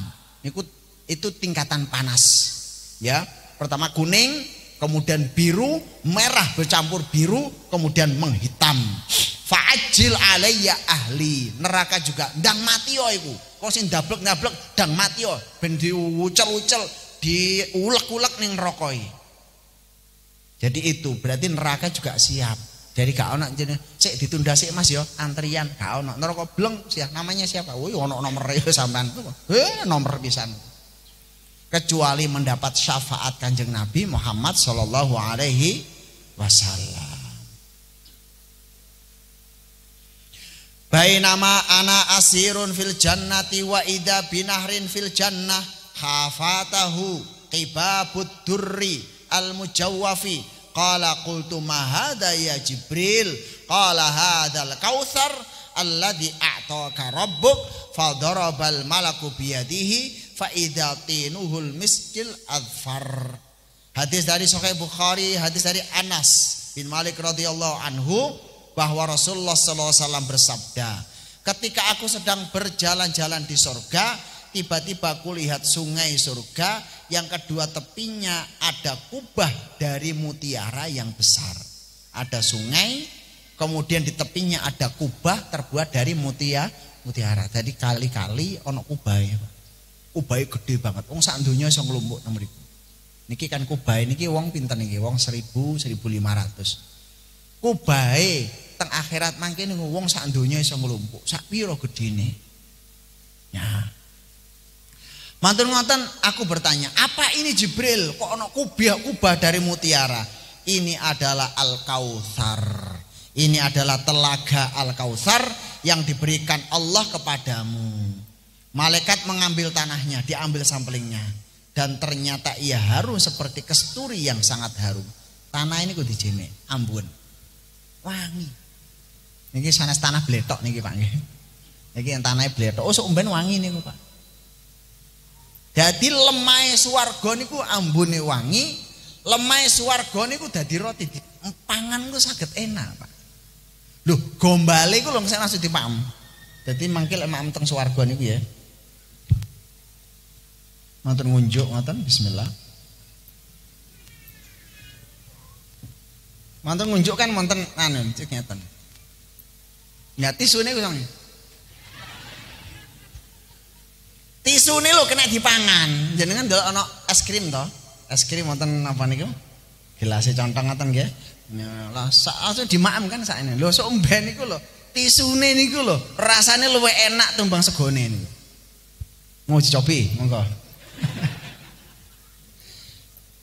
Itu tingkatan panas. Ya, pertama kuning, kemudian biru, merah bercampur biru, kemudian menghitam. Fa'ajil alayya ahli, neraka juga ndang mati yo iku. Kok sing dablek-dablek ndang mati yo, ben diucel-ucel, diulek-ulek ning neraka iki. Jadi itu berarti neraka juga siap. Jadi gak ono jenenge sik ditunda sik Mas yo, antrian gak ono. Neraka bleng siap, namanya siapa? Woi ono nomere sampean. Nomor pisan. Kecuali mendapat syafaat Kanjeng Nabi Muhammad sallallahu alaihi wasallam. Bainama ana asirun fil jannati wa idza binahrin fil jannah hafatahu qibabud durri al mujawwafi qala qultu ma hadha ya Jibril qala hadzal kautsar alladhi a'taka rabbuk fa darabal malaku biyadihi fa idza tinuhul miskil adfar. Hadis dari Sahih Bukhari, hadis dari Anas bin Malik radhiyallahu anhu, bahwa Rasulullah SAW bersabda, ketika aku sedang berjalan-jalan di surga, tiba-tiba aku lihat sungai surga yang kedua tepinya ada kubah dari mutiara yang besar. Ada sungai, kemudian di tepinya ada kubah terbuat dari mutiara. Jadi kali-kali ono kubah ya, Pak. Kubahe gede banget. Wong sak donya iso nglumpuk nang mriku. Niki kan kubahe niki wong pinten niki? Wong 1000, 1500. Kubahe teng akhirat mangke niku wong sak donya iso nglumpuk. Sak pira gedene? Ya. Mantun ngoten aku bertanya, apa ini Jibril? Kok ana kubah dari mutiara? Ini adalah Al-Kautsar. Ini adalah telaga Al-Kautsar yang diberikan Allah kepadamu. Malaikat mengambil tanahnya, diambil samplingnya, dan ternyata ia harum seperti kesturi yang sangat harum. Tanah ini kudu dijene, ambun. Wangi. Niki sanes tanah bletok niki Pak nggih. Niki yang tanahnya bletok. Oh sok umben wangi niku Pak. Jadi lemahe swarga niku ambune wangi, lemahe swarga niku dadi roti pangan ku saged enak, Pak. Lho, gombale ku lho sing langsung dipaham. Dadi mangke lek mak teng swarga niku ya. Ngoten ngunjuk ngoten bismillah. Ngoten ngunjuk kan wonten anu cek ngeten. Ya tisune ku sang. Tisune lho kena dipangan. Jenengan ndelok ana es krim to? Es krim wonten apa niku? Gelase contong ngoten nggih. Lah sak dimaem kan sakene. Lho sok umben niku lho. Tisune niku lho, rasane luwih enak timbang segone niku. Mau dicobi, monggo.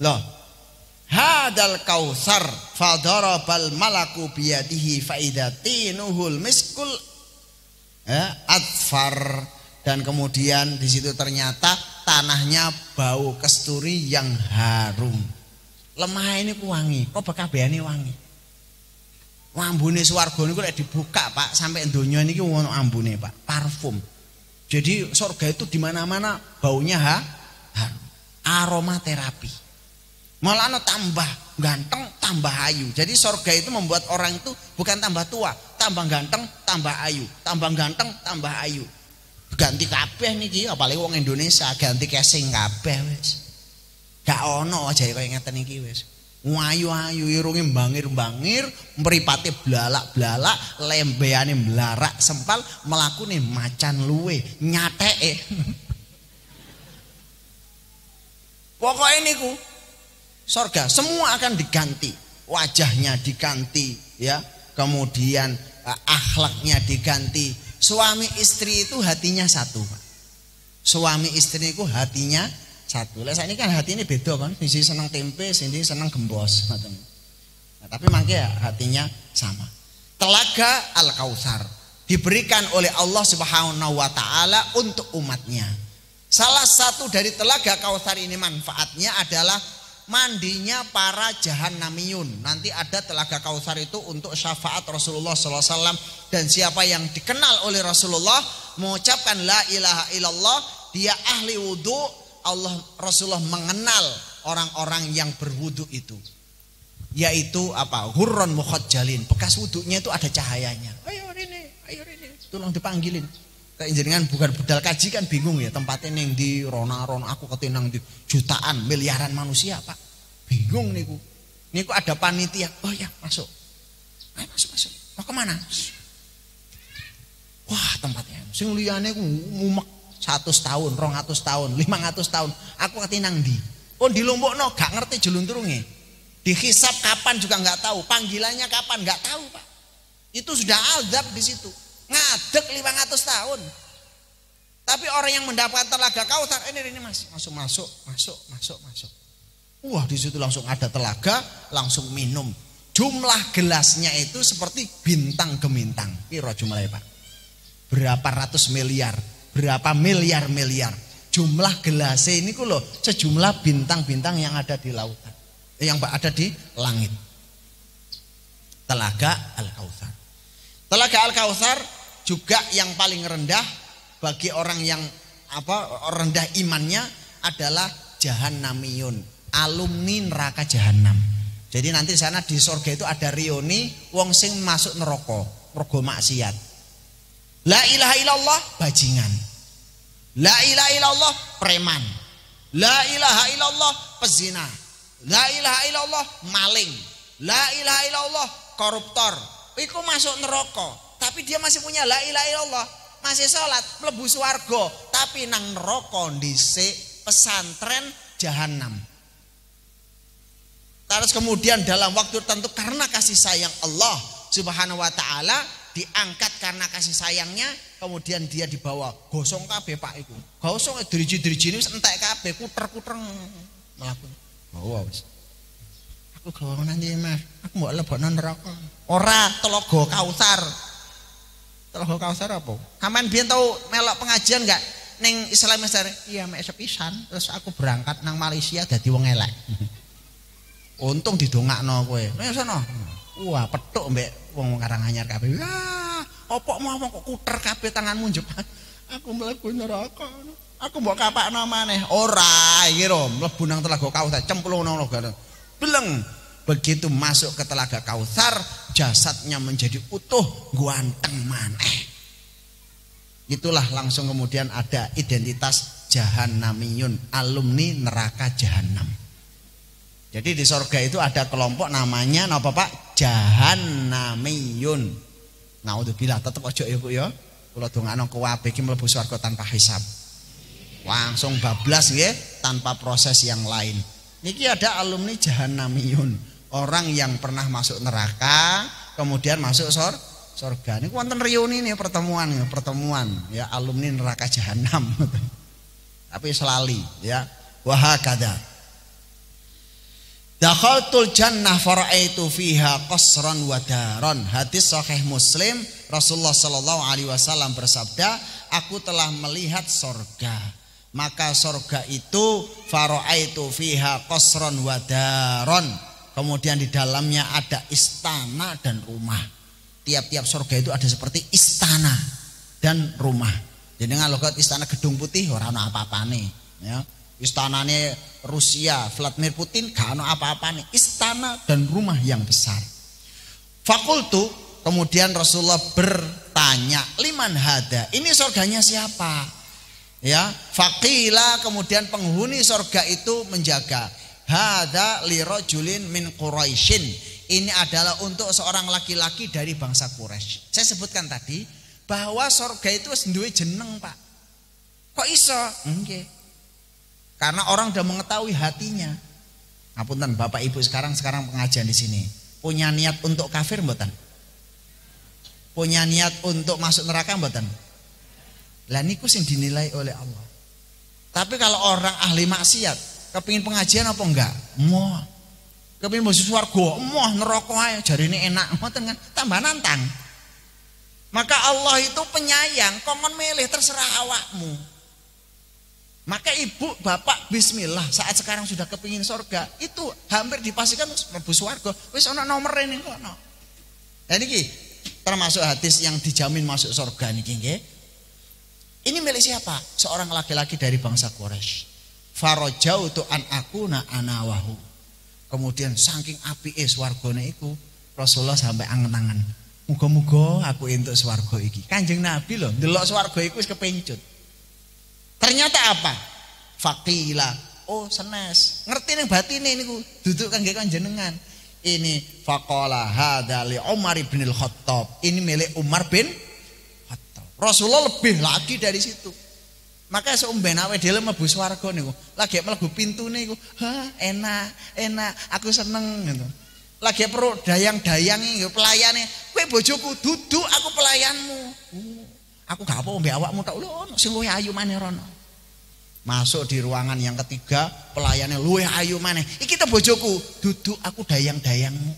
Loh. Hadal kautsar fadarabal malaku biyadihi faidatinuhul miskul adfar. Dan kemudian di situ ternyata tanahnya bau kesturi yang harum. Lemah ini ku wangi, kok bekabehane wangi. Ambune swarga niku lek dibuka Pak, sampai donya niki ono ambune Pak, parfum. Jadi surga itu di mana-mana baunya harum. Aroma terapi. Malah tambah ganteng, tambah ayu. Jadi surga itu membuat orang itu bukan tambah tua, tambah ganteng, tambah ayu, tambah ganteng, tambah ayu. Ganti kabeh niki apalagi wong Indonesia ganti casing kabeh wis. Gak ono aja kaya ngeten iki wis. Ayu-ayu irunge bangir-bangir, mripate blalak-blalak, lembeane mlarak sempal, mlakune macan luwe, nyateke. Pokoknya niku surga semua akan diganti, wajahnya diganti ya, kemudian akhlaknya diganti. Suami istri itu hatinya satu Pak. Suami istri itu hatinya satu. Lah saiki kan hati ini beda kan, siji seneng tempe, siji seneng gembos ngoten. Nah, tapi mangke ya hatinya sama. Telaga Al-Kautsar diberikan oleh Allah Subhanahu wa taala untuk umatnya. Salah satu dari telaga Kautsar ini manfaatnya adalah mandinya para jahannamiyun. Nanti ada telaga Kautsar itu untuk syafaat Rasulullah SAW. Dan siapa yang dikenal oleh Rasulullah mengucapkan la ilaha illallah, dia ahli wudhu. Rasulullah mengenal orang-orang yang berwudhu itu, yaitu apa? Hurron mukhajjalin. Bekas wudhunya itu ada cahayanya. Ayo ini, tolong dipanggilin. Kayak jenengan bukan budal kaji kan bingung ya, tempatnya ning di rona aku ketinang di jutaan miliaran manusia Pak, bingung niku ada panitia. Oh ya masuk, ayo masuk. Mau kemana? Wah tempatnya sing liyane ku mumek 100 tahun, 200 tahun, 500 tahun. Aku ketinang di. Oh di Lombokno gak ngerti jelunturunge. Dihisap kapan juga nggak tahu, panggilannya kapan nggak tahu Pak. Itu sudah azab di situ. Ngadeg 500 tahun. Tapi orang yang mendapatkan telaga Kautsar ini masuk. Wah, di situ langsung ada telaga, langsung minum. Jumlah gelasnya itu seperti bintang gemintang. Piro jumlahnya Pak? Berapa ratus miliar, berapa miliar. Jumlah gelasnya ini loh sejumlah bintang-bintang yang ada di lautan, yang ada di langit. Telaga Al-Kautsar. Telaga Al-Kautsar juga yang paling rendah bagi orang yang rendah imannya adalah jahannamiyun, alumni neraka jahanam. Jadi nanti di sana di surga itu ada rioni wong sing masuk neraka mergo maksiat. La ilaha illallah bajingan. La ilaha illallah preman. La ilaha illallah pezina. La ilaha illallah maling. La ilaha illallah koruptor. Iku masuk neraka, tapi dia masih punya la ilaha illallah, masih sholat, mlebu swarga, tapi nang neraka dhisik, pesantren jahanam. Terus kemudian dalam waktu tertentu karena kasih sayang Allah Subhanahu wa taala diangkat karena kasih sayangnya, kemudian dia dibawa gosong kabeh Pak iku. Gosong driji-drijine wis entek kabeh, kuter-kuter mlaku. Oh wis. Aku gawe nanti Mas, aku mbok lebokno neraka. Ora Telaga Kautsar. Telaga Kautsar apa? Sampeyan biyen tau melok pengajian enggak ning Islam Mesir? Iya mek sepisan, terus aku berangkat nang Malaysia dadi wong elek. Untung didongakno kowe. Nek sono. Wah, petuk mbek wong Karanganyar kabeh. Wah, opo mau kok kuter kabeh tanganmu njebak. Aku mlebu neraka. Aku mbok kapakno maneh. Ora, iki lho, mlebu nang Telaga Kautsar, cemplung nang logane. Beleng. Begitu masuk ke Telaga Kautsar, jasadnya menjadi utuh, ganteng maneh. Itulah langsung kemudian ada identitas Jahannamiyun, alumni neraka Jahanam. Jadi di sorga itu ada kelompok namanya apa Pak? Jahannamiyun. Naudzubillah, tetep aja ya Bu ya. Kula dongakno kuwabe iki mlebu swarga tanpa hisab. Langsung bablas nggih, tanpa proses yang lain. Niki ada alumni Jahannamiyun, orang yang pernah masuk neraka kemudian masuk surga. Niku wonten reuni nih pertemuan ya alumni neraka Jahanam. Tapi selali ya. Wa hakadha. Dakhaltul jannah fara'aitu fiha qasran wa daron. Hadis sahih Muslim, Rasulullah sallallahu alaihi wasallam bersabda, aku telah melihat surga. Maka surga itu fara'aitu fiha qasran wa daron. Kemudian di dalamnya ada istana dan rumah. Tiap-tiap surga itu ada seperti istana dan rumah. Jadi ngalogat istana Gedung Putih ora ana apa-apane, ya. Istanane Rusia, Vladimir Putin gak ada apa-apa nih. Istana dan rumah yang besar. Fakultu, kemudian Rasulullah bertanya, liman hada, ini surganya siapa? Ya, faqila, kemudian penghuni surga itu menjaga. Hada lirajulin min Quraisyin. Ini adalah untuk seorang laki-laki dari bangsa Quraisy. Saya sebutkan tadi bahwa surga itu duwe jeneng, Pak. Kok iso? Nggih. Karena orang sudah mengetahui hatinya. Ngapunten Bapak Ibu sekarang pengajian di sini. Punya niat untuk kafir mboten? Punya niat untuk masuk neraka mboten? Lah niku sing dinilai oleh Allah. Tapi kalau orang ahli maksiat, kepingin pengajian apa enggak? Moh. Kepingin masuk swarga, moh neraka ae jarine enak, ngoten kan? Tambah nantang. Maka Allah itu penyayang, kongon milih terserah awakmu. Maka ibu bapak bismillah saat sekarang sudah kepingin surga itu hampir dipastikan mlebu swarga wis ana nomere ning kono. Lah niki termasuk hadis yang dijamin masuk surga niki nggih. Ini milik siapa? Seorang laki-laki dari bangsa Quraisy. Farajautu an akuna ana wahu. Kemudian saking apike swargane iku Rasulullah sampai angen-angen. Muga-muga aku entuk swarga iki. Kanjeng Nabi lho ndelok swarga iku wis kepencut. Ternyata apa? Faqila, oh senes. Ngerti ning batine niku, duduk kangge panjenengan. Ini faqala hadza li Umar bin Al-Khattab. Ini milik Umar bin Khattab. Rasulullah lebih lagi dari situ. Maka seumben awake dhewe mlebu swarga niku, lagi mlebu pintune niku, enak, aku seneng gitu. Lagi perlu dayang-dayangi pelayane, kowe bojoku duduk aku pelayanmu. Aku gak apa mbek awakmu tak lho sing luwih ayu maneh rono. Masuk di ruangan yang ketiga, pelayannya luwih ayu maneh. Iki te bojoku, duduk aku dayang-dayangmu.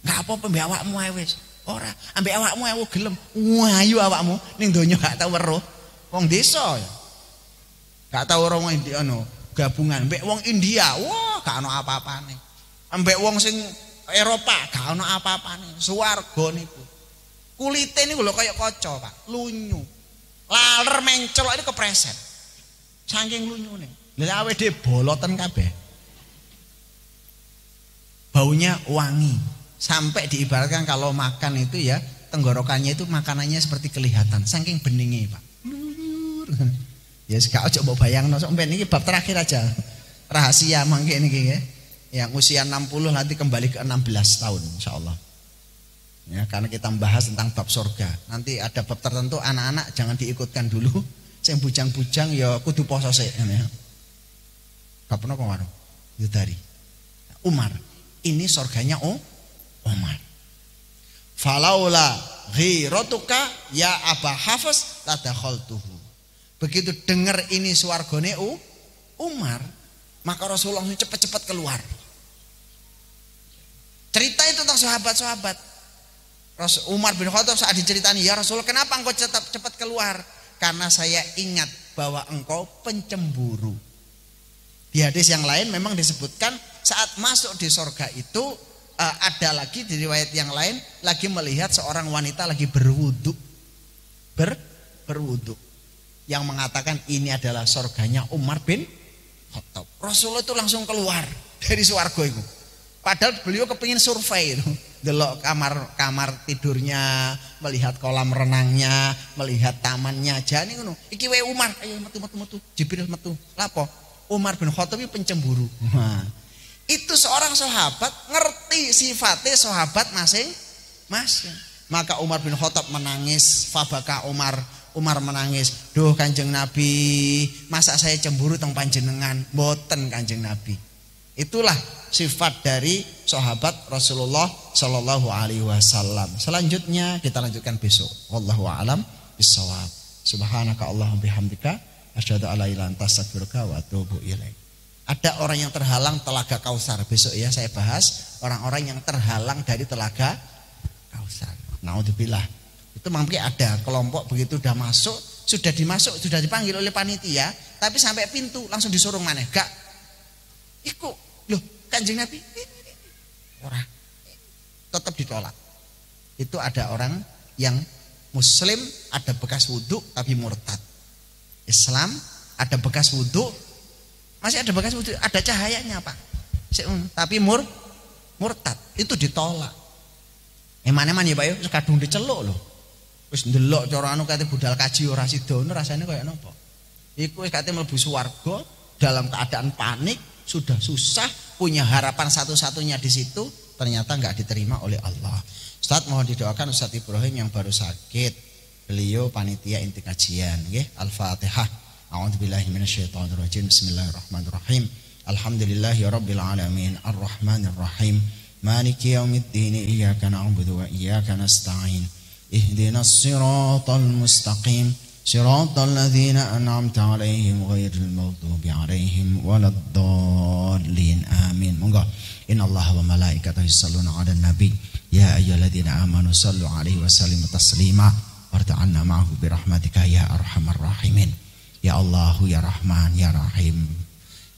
Gak apa-apa mbek awakmu ae wis. Ora, ambek awakmu aku gelem. Ayu awakmu ning donya gak tau weruh. Wong desa ya. Gak tau weruh wong India gabungan mbek wong India. Wah, gak ana apa-apane. Ambek wong sing Eropa gak ana apa-apane. Swarga niku. Kulite niku lho kaya kaca, Pak. Lunyu. Laler mencelok ini kepreset. Saking lunyune. Lha awake dhewe boloten kabeh. Baunya wangi. Sampai diibaratkan kalau makan itu ya, tenggorokannya itu makanannya seperti kelihatan. Saking beningnya, Pak. Ya gak aja mbok bayangno sok ben iki bab terakhir aja. Rahasia mangke niki ya. Yang usia 60 nanti kembali ke 16 tahun insyaallah. Ya, karena kita membahas tentang bab surga. Nanti ada bab tertentu anak-anak jangan diikutkan dulu. Sing bujang-bujang ya kudu poso sik ngene. Gak pernah kok warung. Yudari. Umar, ini surganya Umar. Falaula ghiratuka ya Aba Hafs ladakhaltuhu. Begitu dengar ini swargane Umar, maka Rasulullah langsung cepat-cepat keluar. Cerita itu tentang sahabat-sahabat. Umar bin Khattab saat diceritani, ya Rasulullah, kenapa engkau cepat keluar? Karena saya ingat bahwa engkau pencemburu. Di hadis yang lain memang disebutkan saat masuk di sorga itu ada lagi di riwayat yang lain lagi melihat seorang wanita lagi berwudu, berwudu, yang mengatakan ini adalah sorganya Umar bin Khattab. Rasulullah itu langsung keluar dari swarga itu. Padahal beliau kepingin survei itu, delok kamar tidurnya, melihat kolam renangnya, melihat tamannya. Jane ngono. Iki wae Umar, ayo metu. Jibril metu. Lapo? Umar bin Khattab pencemburu. Nah, itu seorang sahabat ngerti sifatnya sahabat masing-masing. Maka Umar bin Khattab menangis, fabaka Umar menangis. Duh Kanjeng Nabi, masa saya cemburu teng panjenengan? Mboten Kanjeng Nabi. Itulah sifat dari sahabat Rasulullah Shallallahu Alaihi Wasallam. Selanjutnya kita lanjutkan besok. Wallahu a'lam bishawab. Subhanaka Allahumma bihamdika asyhadu an la ilaha illa anta astaghfiruka wa atubu ilaik. Ada orang yang terhalang telaga Kausar. Besok ya saya bahas orang-orang yang terhalang dari telaga Kausar. Naudzubillah. Itu mungkin ada kelompok begitu sudah masuk, sudah dipanggil oleh panitia, tapi sampai pintu langsung disuruh maneh. Gak. Iku loh Kanjeng Nabi orang tetap ditolak. Itu ada orang yang Muslim ada bekas wudhu tapi murtad. Islam ada bekas wudhu, masih ada bekas wudhu, ada cahayanya Pak, tapi murtad, itu ditolak. Eman-eman ya Pak ya, kadung diceluk loh. Wis ndelok cara anu kate budal kaji ora sidono rasane kaya napa. Iku wis kate mlebu swarga dalam keadaan panik, sudah susah, punya harapan satu-satunya di situ, ternyata enggak diterima oleh Allah. Ustaz mohon didoakan Ustaz Ibrahim yang baru sakit. Beliau panitia inti kajian, nggih. Al-Fatihah. A'udzubillahi minasyaitonir rajim. Bismillahirrahmanirrahim. Alhamdulillahirabbil alamin. Arrahmanirrahim. Maliki yaumiddin. Iyyaka na'budu wa iyyaka nasta'in. Ihdinas siratal mustaqim. Siratal ladzina an'amta 'alaihim ghairil maghdubi 'alaihim waladdallin. Amin. Monggo. Innallaha wa malaikatahu yusholluna 'alan nabi. Ya ayyuhalladzina amanu shallu 'alaihi wa sallimu taslima. Warta'anna ma'ahu birahmatika ya arhamar rahimin. Ya Allahu ya Rahman ya Rahim.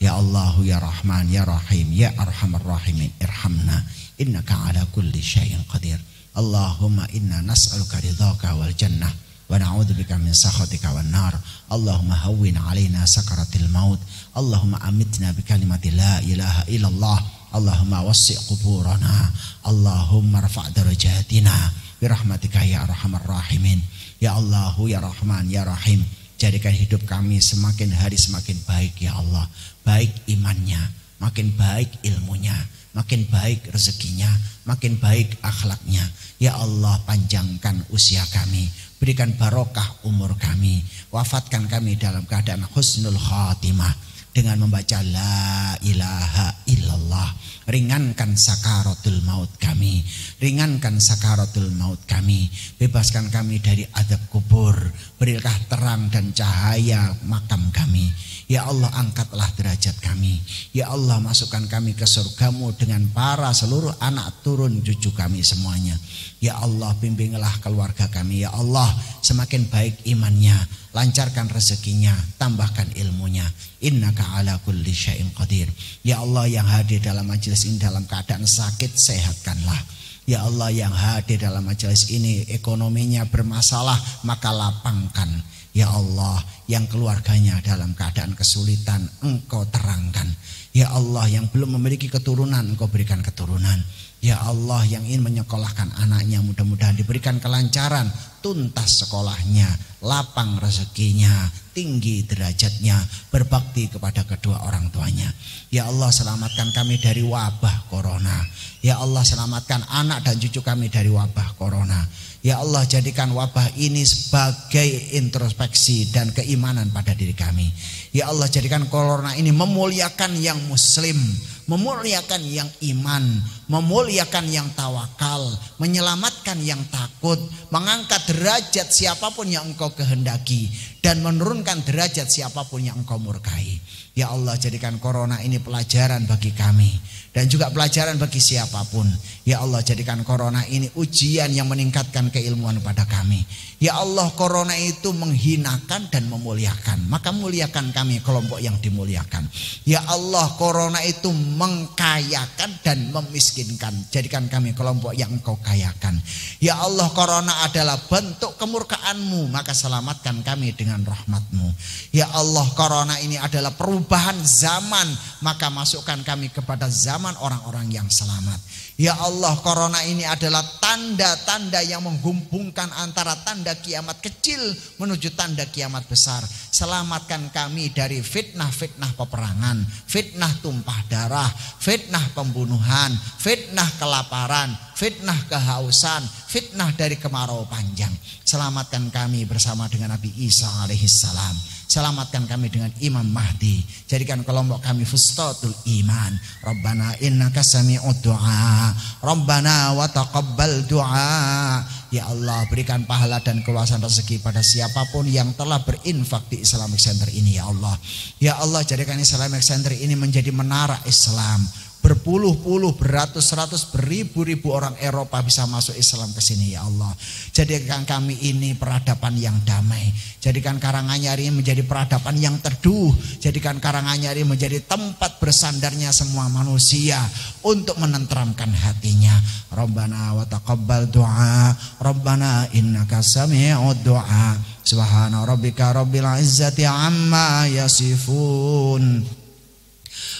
Ya Allahu ya Rahman ya Rahim. Ya arhamar rahimin irhamna innaka ala kulli syai'in qadir. Allahumma inna nas'aluka ridhaka wal jannah wa na'udzubika min sakhatika wan nar. Allahumma hawwin 'alaina sakaratil maut. Allahumma amitna bi kalimati la ilaha illallah. Allahumma wassi' quburana. Allahumma rfa' darajatina birahmatika ya arhamar rahimin. Ya Allahu ya Rahman ya Rahim, jadikan hidup kami semakin hari semakin baik ya Allah. Baik imannya, makin baik ilmunya, makin baik rezekinya, makin baik akhlaknya. Ya Allah, panjangkan usia kami, berikan barokah umur kami, wafatkan kami dalam keadaan husnul khatimah dengan membaca la ilaha illallah. Ringankan sakaratul maut kami, ringankan sakaratul maut kami, bebaskan kami dari azab kubur, berilah terang dan cahaya makam kami. Ya Allah, angkatlah derajat kami. Ya Allah, masukkan kami ke surgamu dengan para seluruh anak turun cucu kami semuanya. Ya Allah, bimbinglah keluarga kami. Ya Allah, semakin baik imannya, lancarkan rezekinya, tambahkan ilmunya. Innaka ala kulli syai'in qadir. Ya Allah, yang hadir dalam majelis ini dalam keadaan sakit, sehatkanlah. Ya Allah, yang hadir dalam majelis ini ekonominya bermasalah, maka lapangkan. Ya Allah, yang keluarganya dalam keadaan kesulitan, Engkau terangkan. Ya Allah, yang belum memiliki keturunan, Engkau berikan keturunan. Ya Allah, yang ingin menyekolahkan anaknya mudah-mudahan diberikan kelancaran, tuntas sekolahnya, lapang rezekinya, tinggi derajatnya, berbakti kepada kedua orang tuanya. Ya Allah, selamatkan kami dari wabah corona. Ya Allah, selamatkan anak dan cucu kami dari wabah corona. Ya Allah, jadikan wabah ini sebagai introspeksi dan keimanan pada diri kami. Ya Allah, jadikan corona ini memuliakan yang muslim, memuliakan yang iman, memuliakan yang tawakal, menyelamatkan yang takut, mengangkat derajat siapapun yang engkau kehendaki, dan menurunkan derajat siapapun yang engkau murkai. Ya Allah, jadikan corona ini pelajaran bagi kami dan juga pelajaran bagi siapapun. Ya Allah, jadikan corona ini ujian yang meningkatkan keilmuan pada kami. Ya Allah, corona itu menghinakan dan memuliakan, maka muliakan kami kelompok yang dimuliakan. Ya Allah, corona itu mengkayakan dan memiskinkan, jadikan kami kelompok yang engkau kayakan. Ya Allah, corona adalah bentuk kemurkaan-Mu, maka selamatkan kami dengan rahmat-Mu. Ya Allah, corona ini adalah perubahan zaman, maka masukkan kami kepada zaman orang-orang yang selamat. Ya Allah, corona ini adalah tanda-tanda yang menghubungkan antara tanda kiamat kecil menuju tanda kiamat besar. Selamatkan kami dari fitnah-fitnah peperangan, fitnah tumpah darah, fitnah pembunuhan, fitnah kelaparan, fitnah kehausan, fitnah dari kemarau panjang. Selamatkan kami bersama dengan Nabi Isa alaihissalam. Selamatkan kami dengan Imam Mahdi. Jadikan kelompok kami fustatul iman. Rabbana innaka sami'ud du'a, Rabbana wa taqabbal du'a. Ya Allah, berikan pahala dan keluasan rezeki pada siapapun yang telah berinfak di Islamic Center ini, ya Allah. Ya Allah, jadikan Islamic Center ini menjadi menara Islam. Berpuluh-puluh, beratus-ratus, beribu-ribu orang Eropa bisa masuk Islam ke sini, ya Allah. Jadikan kami ini peradaban yang damai. Jadikan Karanganyar ini menjadi peradaban yang teduh. Jadikan Karanganyar ini menjadi tempat bersandarnya semua manusia untuk menenteramkan hatinya. Rabbana wa taqabbal du'a, Rabbana innaka sami'ud du'a. Subhana rabbika rabbil izzati amma yasifun.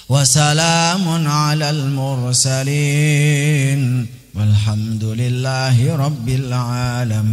وسلام على المرسلين والحمد لله رب العالمين.